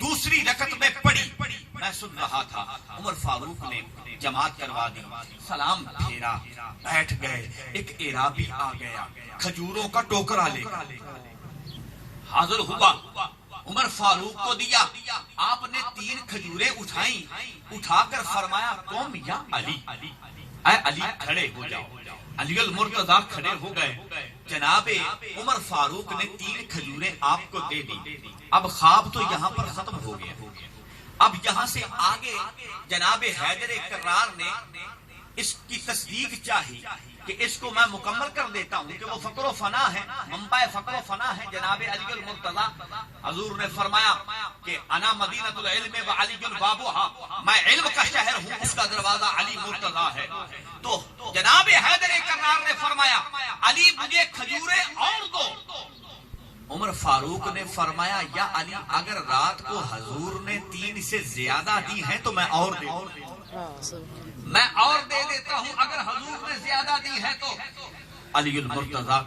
دوسری رکعت میں پڑھی۔ میں سن رہا تھا، عمر فاروق نے جماعت کروا دی، سلام پھیرا، بیٹھ گئے۔ ایک اعرابی آ گیا، کھجوروں کا ٹوکرا لے کر حاضر ہوا، عمر فاروق کو دیا، آپ نے 3 کھجوریں اٹھائیں، اٹھا کر فرمایا قم یا علی، اے علی کھڑے ہو جاؤ۔ علی المرتضیٰ کھڑے ہو گئے، جناب عمر فاروق نے 3 کھجوریں آپ کو دے دی۔ اب خواب تو یہاں پر ختم ہو گیا، اب یہاں سے آگے جناب حیدر کرار نے اس کی تصدیق چاہی کہ اس کو میں مکمل کر دیتا ہوں کہ وہ فقر و فنا ہے، منبع فقر و فنا ہے جناب علی المرتضیٰ۔ حضور نے فرمایا کہ انا مدینۃ العلم و علی بابها، میں علم کا شہر ہوں، اس کا دروازہ علی مرتضیٰ ہے۔ تو جناب حیدر کرار نے فرمایا علی مجھے کھجوریں اور دو۔ عمر فاروق نے فرمایا یا علی اگر رات کو حضور نے 3 سے زیادہ دی ہیں تو میں اور دے دیتا ہوں، اگر حضور نے زیادہ دی ہے تو۔ علی المرتضیٰ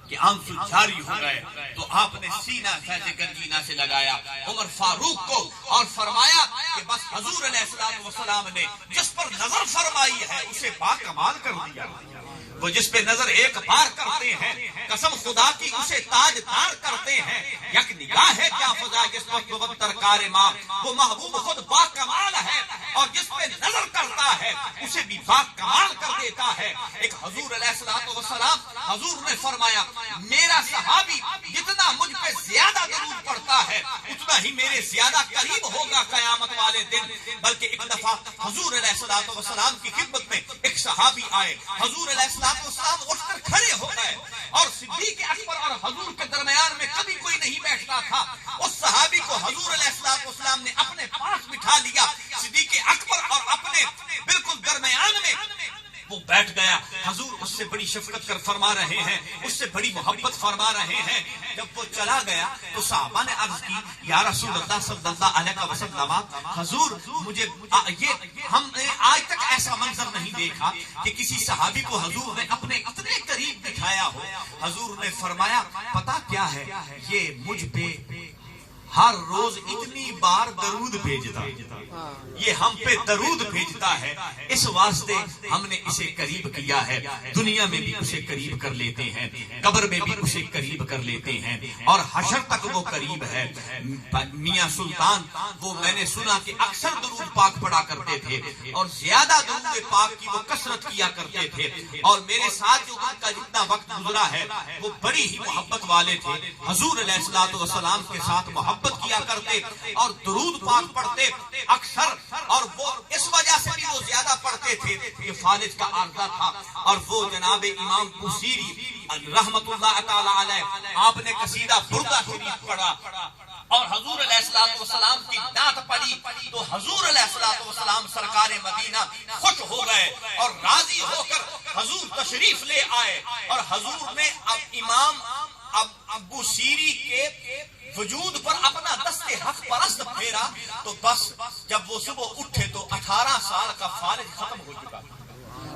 کے آنسو جاری ہو گئے تو آپ نے سینہ فیض گنجینہ سے لگایا عمر فاروق کو اور فرمایا کہ بس حضور علیہ الصلوۃ والسلام نے جس پر نظر فرمائی ہے اسے باکمال کر دیا۔ وہ جس پہ نظر ایک بار کرتے ہیں قسم خدا کی اسے تاج دار کرتے ہیں۔ یک نگاہ ہے کیا فضا جس وقت مبتر کار ماں، وہ محبوب خود با کمال ہے اور جس پہ نظر کرتا ہے اسے بھی با کمال کر دیتا ہے۔ ایک حضور علیہ الصلوۃ والسلام، حضور نے فرمایا میرا صحابی جتنا مجھ پہ زیادہ درود پڑھتا ہے اتنا ہی میرے زیادہ قریب ہوگا قیامت والے دن۔ بلکہ ایک دفعہ حضور علیہ الصلوۃ والسلام کی خدمت میں ایک صحابی آئے، حضور علیہ السلام اٹھ کر کھڑے ہو گئے اور صدیق اکبر اور حضور کے درمیان میں کبھی کوئی نہیں بیٹھتا تھا، اس صحابی کو حضور علیہ السلام نے اپنے پاس بٹھا لیا، صدیق اکبر اور اپنے بالکل درمیان میں وہ بیٹھ گیا۔ حضور اس سے بڑی شفقت کر فرما رہے ہیں، اس سے بڑی محبت فرما رہے ہیں۔ جب وہ چلا گیا تو صحابہ نے عرض کی یا رسول اللہ صلی اللہ علیہ وسلم، حضور مجھے ہم نے آج تک ایسا منظر نہیں دیکھا کہ کسی صحابی کو حضور نے اپنے اتنے قریب بٹھایا ہو۔ حضور نے فرمایا پتہ کیا ہے، یہ مجھ پہ ہر روز اتنی بار درود بھیجتا، یہ ہم پہ درود بھیجتا ہے، اس واسطے ہم نے اسے قریب کیا ہے، دنیا میں بھی اسے قریب کر لیتے ہیں، قبر میں بھی اسے قریب کر لیتے ہیں، اور حشر تک وہ قریب ہے۔ میاں سلطان وہ میں نے سنا کہ اکثر درود پاک پڑھا کرتے تھے اور زیادہ درود پاک کی وہ کثرت کیا کرتے تھے، اور میرے ساتھ جو ان کا جتنا وقت گزرا ہے وہ بڑی ہی محبت والے تھے، حضور علیہ الصلوۃ والسلام کے ساتھ محبت کیا کرتے اور درود پاک پڑھتے اکثر، اور وہ اس وجہ سے بھی وہ زیادہ پڑھتے تھے کہ فالج کا عارضہ تھا، اور وہ جناب امام بوصیری رحمت اللہ تعالی علیہ آپ نے قصیدہ بردہ شریف پڑھا اور حضور علیہ الصلوۃ والسلام کی نعت پڑھی تو حضور علیہ الصلوۃ والسلام سرکار مدینہ خوش ہو گئے اور راضی ہو کر حضور تشریف لے آئے، اور حضور نے اب امام ابو سیری کے وجود پر اپنا دست حق پرست پھیرا، تو بس جب وہ صبح اٹھے تو 18 سال کا فالج ختم ہو چکا تھا،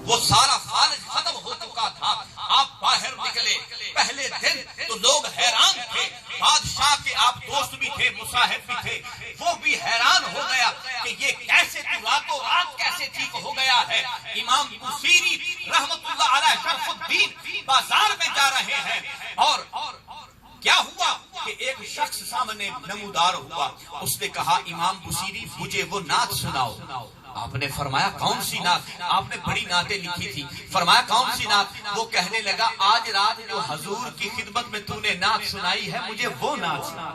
وہ سارا فالج ختم ہو چکا تھا۔ آپ باہر نکلے پہلے دن تو لوگ حیران تھے، بادشاہ کے آپ دوست بھی تھے، مصاحب بھی تھے، وہ بھی حیران ہو گیا کہ یہ کیسے راتوں رات کیسے ٹھیک ہو گیا ہے۔ امام بوصیری رحمت اللہ علیہ شرف الدین بازار میں جا رہے ہیں اور کیا ہوا کہ ایک شخص سامنے نمودار ہوا، اس نے کہا امام بوصیری مجھے وہ نعت سناؤ۔ آپ نے فرمایا کون سی نعت؟ آپ نے بڑی نعتیں لکھی تھی، فرمایا کون سی نعت؟ وہ کہنے لگا آج رات جو حضور کی خدمت میں تو نے نعت سنائی ہے مجھے وہ نعت سنا۔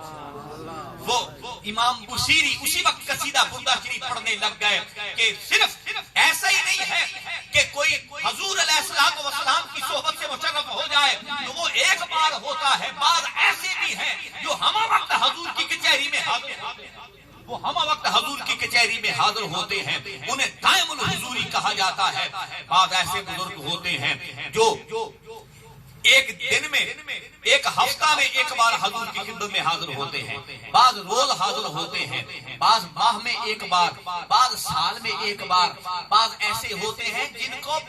وہ امام بوصیری اسی وقت قصیدہ بردہ شریف پڑھنے لگ گئے کہ صرف ایسا ہی نہیں ہے کہ کوئی حضور علیہ الصلوۃ والسلام کی صحبت سے مشرف ہو جائے تو وہ ایک بار ہوتا ہے، بعض ایسے بھی ہیں جو ہمہ وقت حضور کی کچہری میں حاضر ہوتے ہیں، وہ ہمہ وقت حضور کی کچہری میں حاضر ہوتے ہیں، انہیں دائم الحضوری کہا جاتا ہے۔ بعض ایسے بزرگ ہوتے ہیں جو ایک دن میں ایک ہفتہ میں ایک بار حضور کی خدمت میں حاضر ہوتے ہیں، بعض روز حاضر ہوتے ہیں، بعض ماہ میں ایک بار، بعض سال میں ایک بار، بعض ایسے ہوتے ہیں جن کو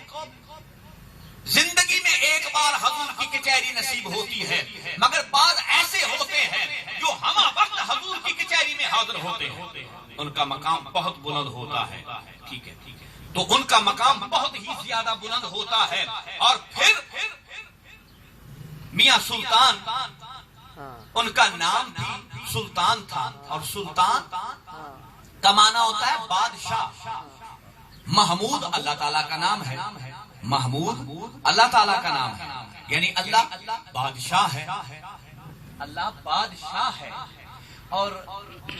زندگی میں ایک بار حضور کی کچہری نصیب ہوتی ہے، مگر بعض ایسے ہوتے ہیں جو ہمہ وقت حضور کی کچہری میں حاضر ہوتے ہیں، ان کا مقام بہت بلند ہوتا ہے، ٹھیک ہے، تو ان کا مقام بہت ہی زیادہ بلند ہوتا ہے۔ اور پھر میاں سلطان ان کا نام بھی سلطان تھا، اور سلطان کا معنی ہوتا ہے بادشاہ۔ محمود اللہ تعالیٰ کا نام ہے، محمود اللہ تعالیٰ کا نام ہے، یعنی اللہ بادشاہ ہے، اللہ بادشاہ ہے۔ اور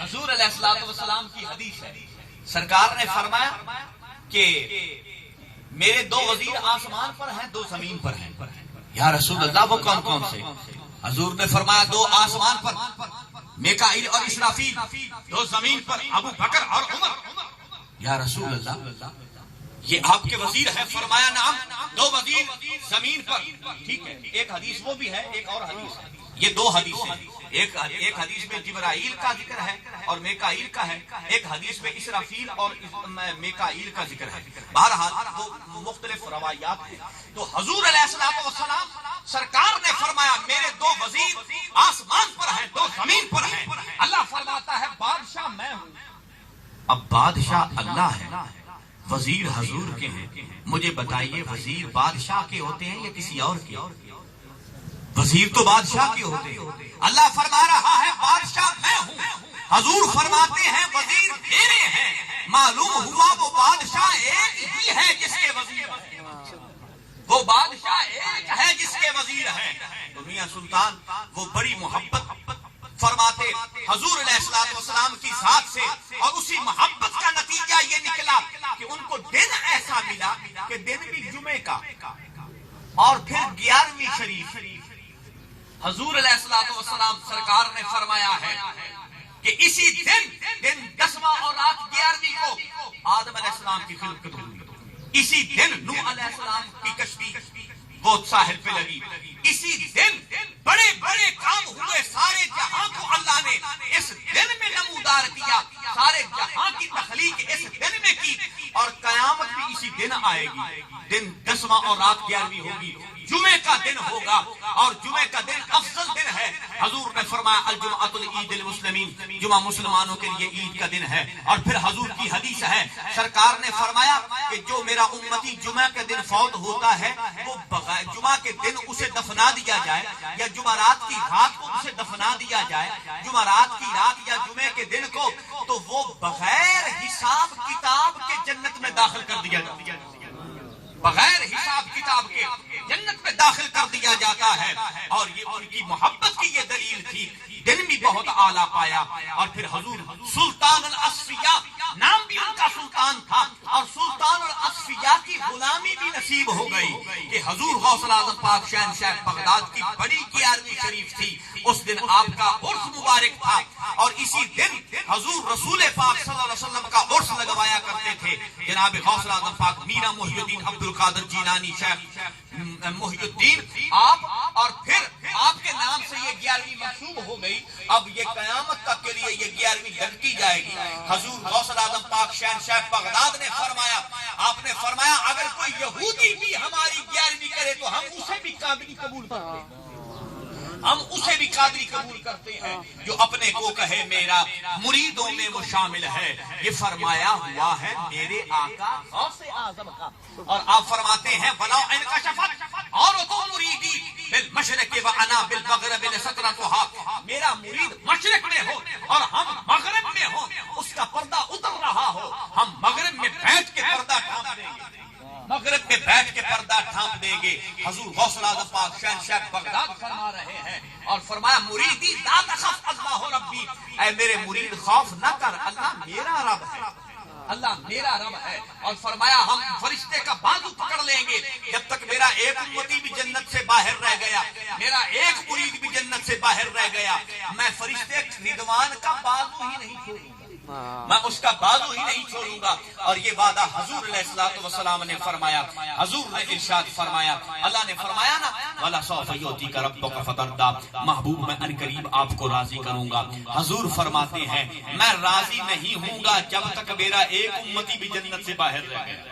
حضور علیہ الصلوۃ والسلام کی حدیث ہے، سرکار نے فرمایا کہ میرے 2 وزیر آسمان پر ہیں، 2 زمین پر ہیں۔ یا رسول اللہ وہ کون کون سے؟ حضور نے فرمایا 2 آسمان پر میکائیل اور اسرافیل، 2 زمین پر ابو بکر اور عمر۔ یا رسول اللہ یہ آپ کے وزیر ہیں؟ فرمایا نعم، 2 وزیر زمین پر، ٹھیک ہے۔ ایک حدیث وہ بھی ہے، ایک اور حدیث ہے، یہ 2 حدیث ہیں، ایک حدیث میں جبرائیل کا ذکر ہے اور میکائیل کا ہے، ایک حدیث میں اسرافیل اور میکائیل کا ذکر ہے، بہرحال وہ مختلف روایات ہیں۔ تو حضور علیہ الصلوۃ والسلام سرکار نے فرمایا میرے 2 وزیر آسمان پر ہیں، 2 زمین پر ہیں۔ اللہ فرماتا ہے بادشاہ میں ہوں۔ اب بادشاہ اللہ ہے، وزیر حضور کے ہیں، مجھے بتائیے وزیر بادشاہ کے ہوتے ہیں یا کسی اور کے؟ وزیر تو بادشاہ کے ہوتے ہیں۔ اللہ فرما رہا ہے بادشاہ میں ہوں، حضور فرماتے ہیں وزیر میرے ہیں، معلوم ہوا وہ بادشاہ ایک ہی ہے جس کے وزیر ہیں، وہ بادشاہ ایک ہے جس کے وزیر ہیں۔ تو میاں سلطان وہ بڑی محبت فرماتے حضور علیہ الصلوۃ والسلام کی ذات سے، اور اسی محبت کا نتیجہ یہ نکلا کہ ان کو دن ایسا ملا کہ دن بھی جمعے کا اور پھر 11ویں شریف۔ حضور علیہ الصلوۃ والسلام سرکار نے فرمایا ہے کہ اسی دن 10واں اور رات 11ویں کو آدم علیہ السلام کی خلقت ہوئی، اسی دن نوح علیہ السلام کی کشتی وہ ساحل پہ لگی، اسی دن بڑے بڑے کام ہوئے، سارے جہاں کو اللہ نے اس دن میں نمودار کیا، سارے جہاں کی تخلیق اس دن میں کی، اور قیامت بھی اسی دن آئے گی، دن 10واں اور رات 11ویں ہوگی۔ جمعے کا دن ہوگا اور جمعے کا دن افضل دن ہے. حضور نے فرمایا الجمعۃ العید المسلمین، جمعہ مسلمانوں کے لیے عید کا دن ہے. اور پھر حضور کی حدیث ہے، سرکار نے فرمایا کہ جو میرا امتی جمعہ کے دن فوت ہوتا ہے وہ جمعہ کے دن اسے دفنا دیا جائے یا جمعرات کی رات کو اسے دفنا دیا جائے، جمعرات کی رات یا جمعے کے دن کو، تو وہ بغیر حساب کتاب کے جنت میں داخل کر دیا جاتا ہے. بغیر حساب کتاب کے جنت میں داخل کر دیا جاتا ہے. اور یہ ان کی محبت کی یہ دلیل تھی. دن بھی بہت اعلیٰ پایا. اور پھر حضور سلطان الاصفیاء، نام بھی ان کا سلطان تھا، اور سلطان الاصفیاء کی غلامی بھی نصیب ہو گئی کہ حضور غوث الاعظم پاک شہنشاہ بغداد کی بڑی 11ویں شریف تھی. اس دن آپ کا عرس مبارک تھا اور اسی دن حضور رسول پاک صلی اللہ علیہ وسلم کا عرس لگوایا کرتے تھے. جناب غوث الاعظم پاک میرا محی الدین عبد القادر جیلانی شیخ محی الدین آپ، اور پھر آپ کے نام سے یہ 11ویں منسوب ہو گئی. اب یہ قیامت تک کے لیے یہ 11ویں لٹکی جائے گی. حضور غوث الاعظم پاک شہنشاہ بغداد نے فرمایا، آپ نے فرمایا اگر کوئی یہودی بھی ہماری 11ویں کرے تو ہم اسے بھی قادری قبول کرتے ہیں، ہم اسے بھی قادری قبول کرتے ہیں جو اپنے کو کہے میرا مریدوں میں وہ شامل ہے. یہ فرمایا ہوا ہے میرے آقا غوث اعظم کا. اور آپ فرماتے ہیں وَلَوْ اِنْكَشَفَتْ عَوْرَتُ مُرِيدِي بِالْمَشْرِقِ وَأَنَا بِالْمَغْرِبِ لَسَتْرَتُهَا، میرا مرید مشرق میں ہو اور ہم مغرب میں ہو، اس کا پردہ اتر رہا ہو، ہم مغرب میں بیٹھ کے پردہ ڈھانپ دیں گے، مغرب میں بیٹھ کے پردہ ڈھانپ دیں گے. حضور غوث الاعظم پاک شہنشاہ بغداد فرما رہے ہیں اور فرمایا مریدی لا تخف اللہ ربی، اے میرے مرید خوف نہ کر، اللہ میرا رب ہے، اللہ میرا رب ہے. اور فرمایا ہم فرشتے کا بازو پکڑ لیں گے جب تک میرا ایک امتی بھی جنت سے باہر رہ گیا، میرا ایک مرید بھی جنت سے باہر رہ گیا، میں فرشتے رضوان کا بازو ہی نہیں چھوڑوں گا، میں اس کا بازو ہی نہیں چھوڑوں گا. اور یہ وعدہ حضور علیہ الصلوۃ والسلام نے فرمایا. حضور نے ارشاد فرمایا، اللہ نے فرمایا نا وَلَسَوْفَ يُعْطِيكَ رَبُّكَ فَتَرْضَىٰ، محبوب میں ان قریب آپ کو راضی کروں گا. حضور فرماتے ہیں میں راضی نہیں ہوں گا جب تک میرا ایک امتی بھی جنت سے باہر رہ گیا.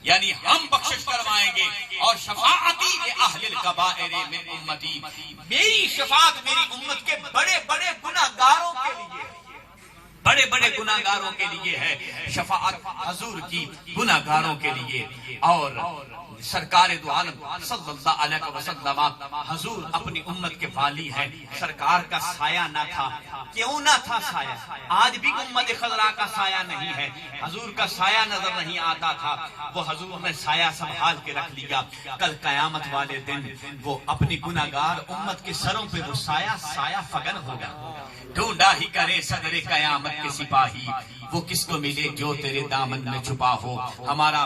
یعنی ہم بخشش کروائیں گے اور شفاعتی لِأَهْلِ الْكَبَائِرِ مِنْ أُمَّتِي، میری شفاعت میری امت کے بڑے بڑے گناہگاروں کے لیے، بڑے بڑے گناہگاروں کے لیے ہے. شفاعت حضور کی گناہگاروں کے لیے. اور سرکار دو عالم صلی اللہ علیہ وسلم حضور اپنی امت کے والی ہیں. سرکار کا سایہ نہ تھا، کیوں نہ تھا سایہ؟ آج بھی امت خضراء کا سایہ نہیں ہے، حضور کا سایہ نظر نہیں آتا تھا، وہ حضور نے سایہ سنبھال کے رکھ لیا. کل قیامت والے دن وہ اپنی گناہگار امت کے سروں پہ وہ سایہ سایہ فگن ہوگا. ڈھونڈا ہی کرے صدر قیامت کے سپاہی، وہ کس کو ملے جو تیرے دامن میں چھپا ہو. ہمارا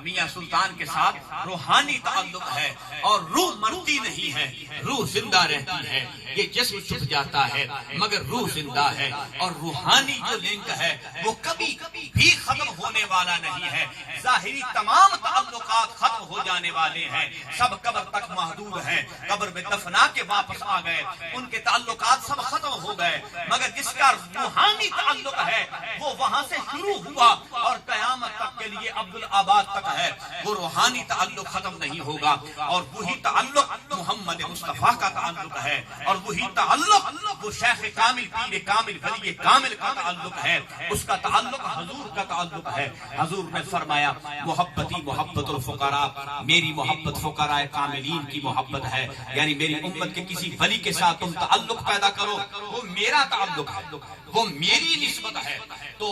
میاں سلطان کے ساتھ روحانی تعلق ہے اور روح مرتی نہیں ہے، روح زندہ رہتی ہے. یہ جسم چھپ جاتا ہے مگر روح زندہ ہے، اور روحانی جو لنک ہے وہ کبھی بھی ختم ہونے والا نہیں ہے. ظاہری تمام تعلقات ختم ہو جانے والے ہیں، سب قبر تک محدود ہیں، قبر میں دفنا کے واپس آ گئے، ان کے تعلقات سب ختم ہو گئے، مگر جس کا روحانی تعلق ہے وہ وہاں سے شروع ہوا اور قیامت تک کے لیے عبدالآباد تک ہے. وہ روحانی تعلق ختم نہیں ہوگا، اور وہی تعلق محمد مصطفیٰ کا تعلق ہے، اور وہی تعلق وہ شیخ کامل پیر کامل ولی کامل کا تعلق ہے، اس کا تعلق حضور کا تعلق ہے. حضور نے فرمایا محبتی محبت الفقراء، میری محبت فقراء کاملین کی محبت ہے. یعنی میری امت کے کسی ولی کے ساتھ تم تعلق پیدا کرو، وہ میرا تعلق ہے، وہ میری نسبت ہے. تو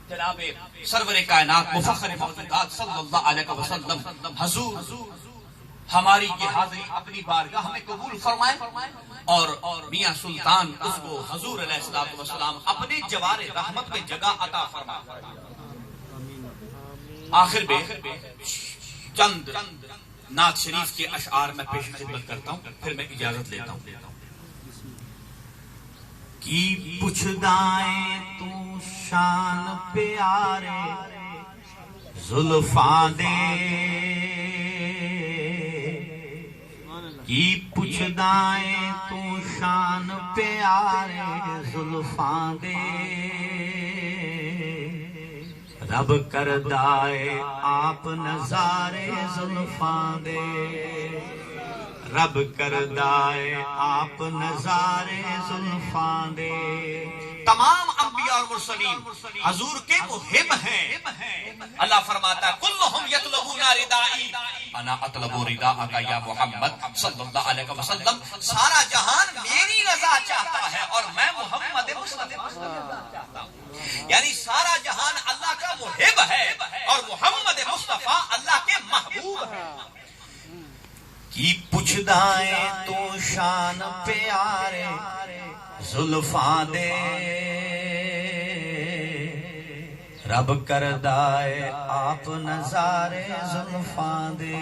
جناب سرور کائنات مفخر موجودات صلی اللہ علیہ وسلم حضور ہماری یہ حاضری اپنی بارگاہ میں قبول فرمائے، اور میاں سلطان اس کو حضور علیہ السلام اپنے جوار رحمت میں جگہ عطا فرمائے. آخر میں چند نعت شریف کے اشعار میں پیش خدمت کرتا ہوں، پھر میں اجازت لیتا ہوں. کی پوچھدائیں تو شان پیارے زلفاں دے، کی پوچھدائیں تو شان پیارے زلفاں دے، رب کردائے آپ نظارے زلفاں دے، رب کردائے آپ نظارے زلفاں دے۔ تمام انبیاء اور مرسلین حضور کے محب ہیں۔ اللہ فرماتا ہے کلہم یطلبون ردائی انا اطلب رداءک یا محمد صلی اللہ علیہ وسلم، سارا جہان میری رضا چاہتا ہے اور میں محمد مصطفیٰ چاہتا ہوں۔ یعنی سارا جہان اللہ کا محب ہے اور محمد مصطفیٰ اللہ کے محبوب ہیں۔ کی پوچھدائیں تو شان پیارے زلفاں دے، رب کردائے آپ نظارے زلفاں دے،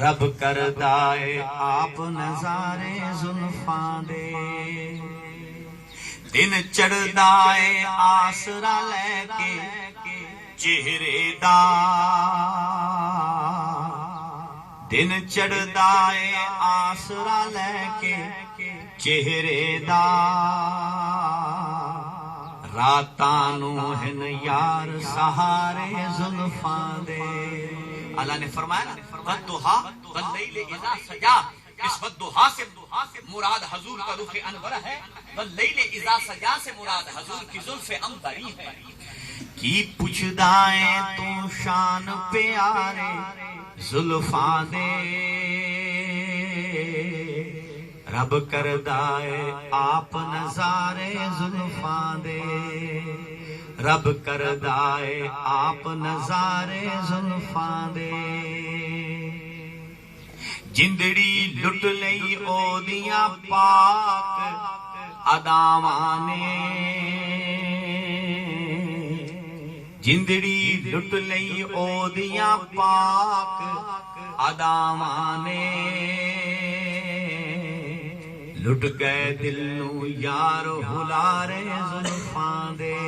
رب کردائے آپ نظارے زلفاں دے۔ دن چڑھدائے آسرا لے کے چہرے دا، دن چڑھدائے آسرا لے کے چہرے دا، راتانو ہن یار سہارے زلفاں دے۔ اللہ نے فرمایا نا والضحیٰ واللیل اذا سجا، اس والضحیٰ سے مراد حضور کا رخ انور ہے، واللیل اذا سجا سے مراد حضور کی زلف عنبری ہے۔ کی پوچھدائیں تو شان پیارے زلفاں دے، رب کردائے آپ نظارے زلفاں دے، رب کردائے آپ نظارے زلفاں دے۔ جندڑی لٹ لئی او دیاں پاک اداواں نے، جندڑی لٹ لئی او دیاں پاک اداواں نے، لٹ گئے دل نو یار ہلارے زلفاں دے،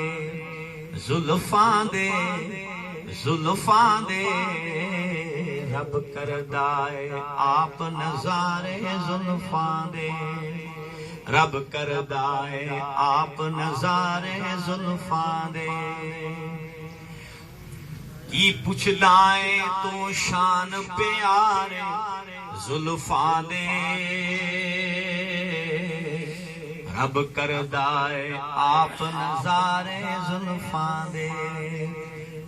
زلفاں دے زلفاں دے، رب کردائے آپ نظارے زلفاں دے، رب کردائے آپ نظارے زلفاں دے۔ کی پوچھدائیں تو شان پیارے زلفاں دے، رب کردائے آپ نظارے زلفاں دے،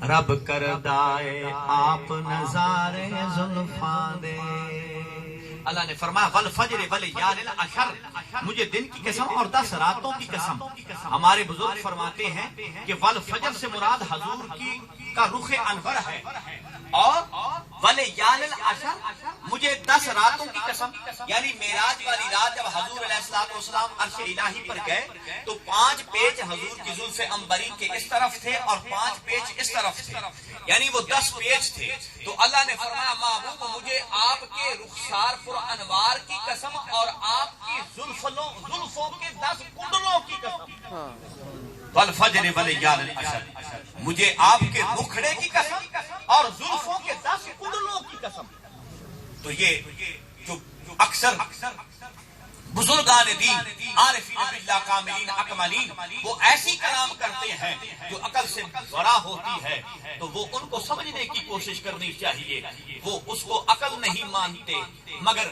رب کردائے آپ نظارے زلفاں دے۔ اللہ نے فرمایا والفجر والیال العشر، مجھے دن کی قسم اور 10 راتوں کی قسم۔ ہمارے بزرگ فرماتے ہیں کہ والفجر سے مراد حضور کی کا رخ انور ہے، اور والیال العشر مجھے 10 راتوں کی قسم، یعنی معراج والی رات جب حضور علیہ السلام عرش الہی پر گئے تو 5 پیچ حضور کی زلف عنبری کے اس طرف تھے اور 5 پیچ اس طرف تھے، یعنی وہ 10 پیچ تھے۔ تو اللہ نے فرمایا محبوب مجھے آپ کے رخسار پر انوار کی قسم اور آپ کی زلفوں کے 10 کنڈلوں کی قسم، والفجر والیال العشر، مجھے آپ کے مکھڑے کی قسم اور زلفوں کے 10 کنڈلوں کی قسم۔ تو یہ جو اکثر بزرگان دین عارفین باللہ کاملین اکملین وہ ایسی کلام کرتے ہیں جو عقل سے ورا ہوتی ہے، تو وہ ان کو سمجھنے کی کوشش کرنی چاہیے۔ وہ اس کو عقل نہیں مانتے مگر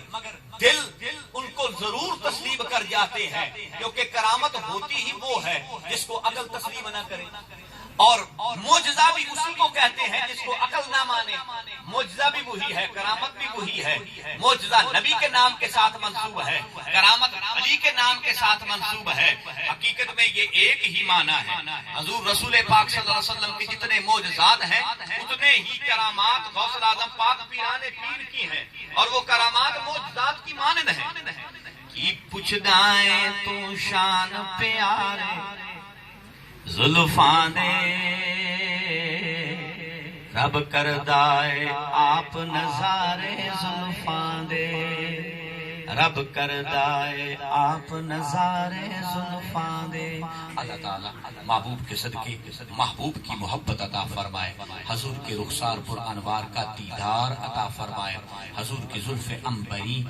دل ان کو ضرور تسلیم کر جاتے ہیں، کیونکہ کرامت ہوتی ہی وہ ہے جس کو عقل تسلیم نہ کرے، اور معجزہ بھی اسی کو کہتے ہیں جس کو عقل نہ مانے۔ معجزہ بھی وہی ہے، کرامت بھی وہی ہے۔ معجزہ نبی کے نام کے ساتھ منسوب ہے، کرامت علی کے نام کے ساتھ منسوب ہے، حقیقت میں یہ ایک ہی معنی ہے۔ حضور رسول پاک صلی اللہ علیہ وسلم کے جتنے معجزات ہیں اتنے ہی کرامات غوث الاعظم پاک پیران پیر کی ہیں، اور وہ کرامات معجزات کی مانند ہیں۔ کی پوچھدائیں تو شان پیارے زلفاں دے، رب کردائے آپ نظارے زلفاں دے، رب کردائے آپ نظارے زلفاں دے۔ اللہ تعالیٰ محبوب کے صدقے محبوب کی محبت عطا فرمائے، حضور کے رخسار پر انوار کا دیدار عطا فرمائے، حضور کی زلف عنبری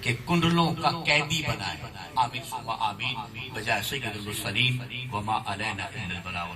کے کنڈلوں کا قیدی بنائے۔ آمین ثم آمین، بجائے سید المرسلین وما علینا الا البلاغ۔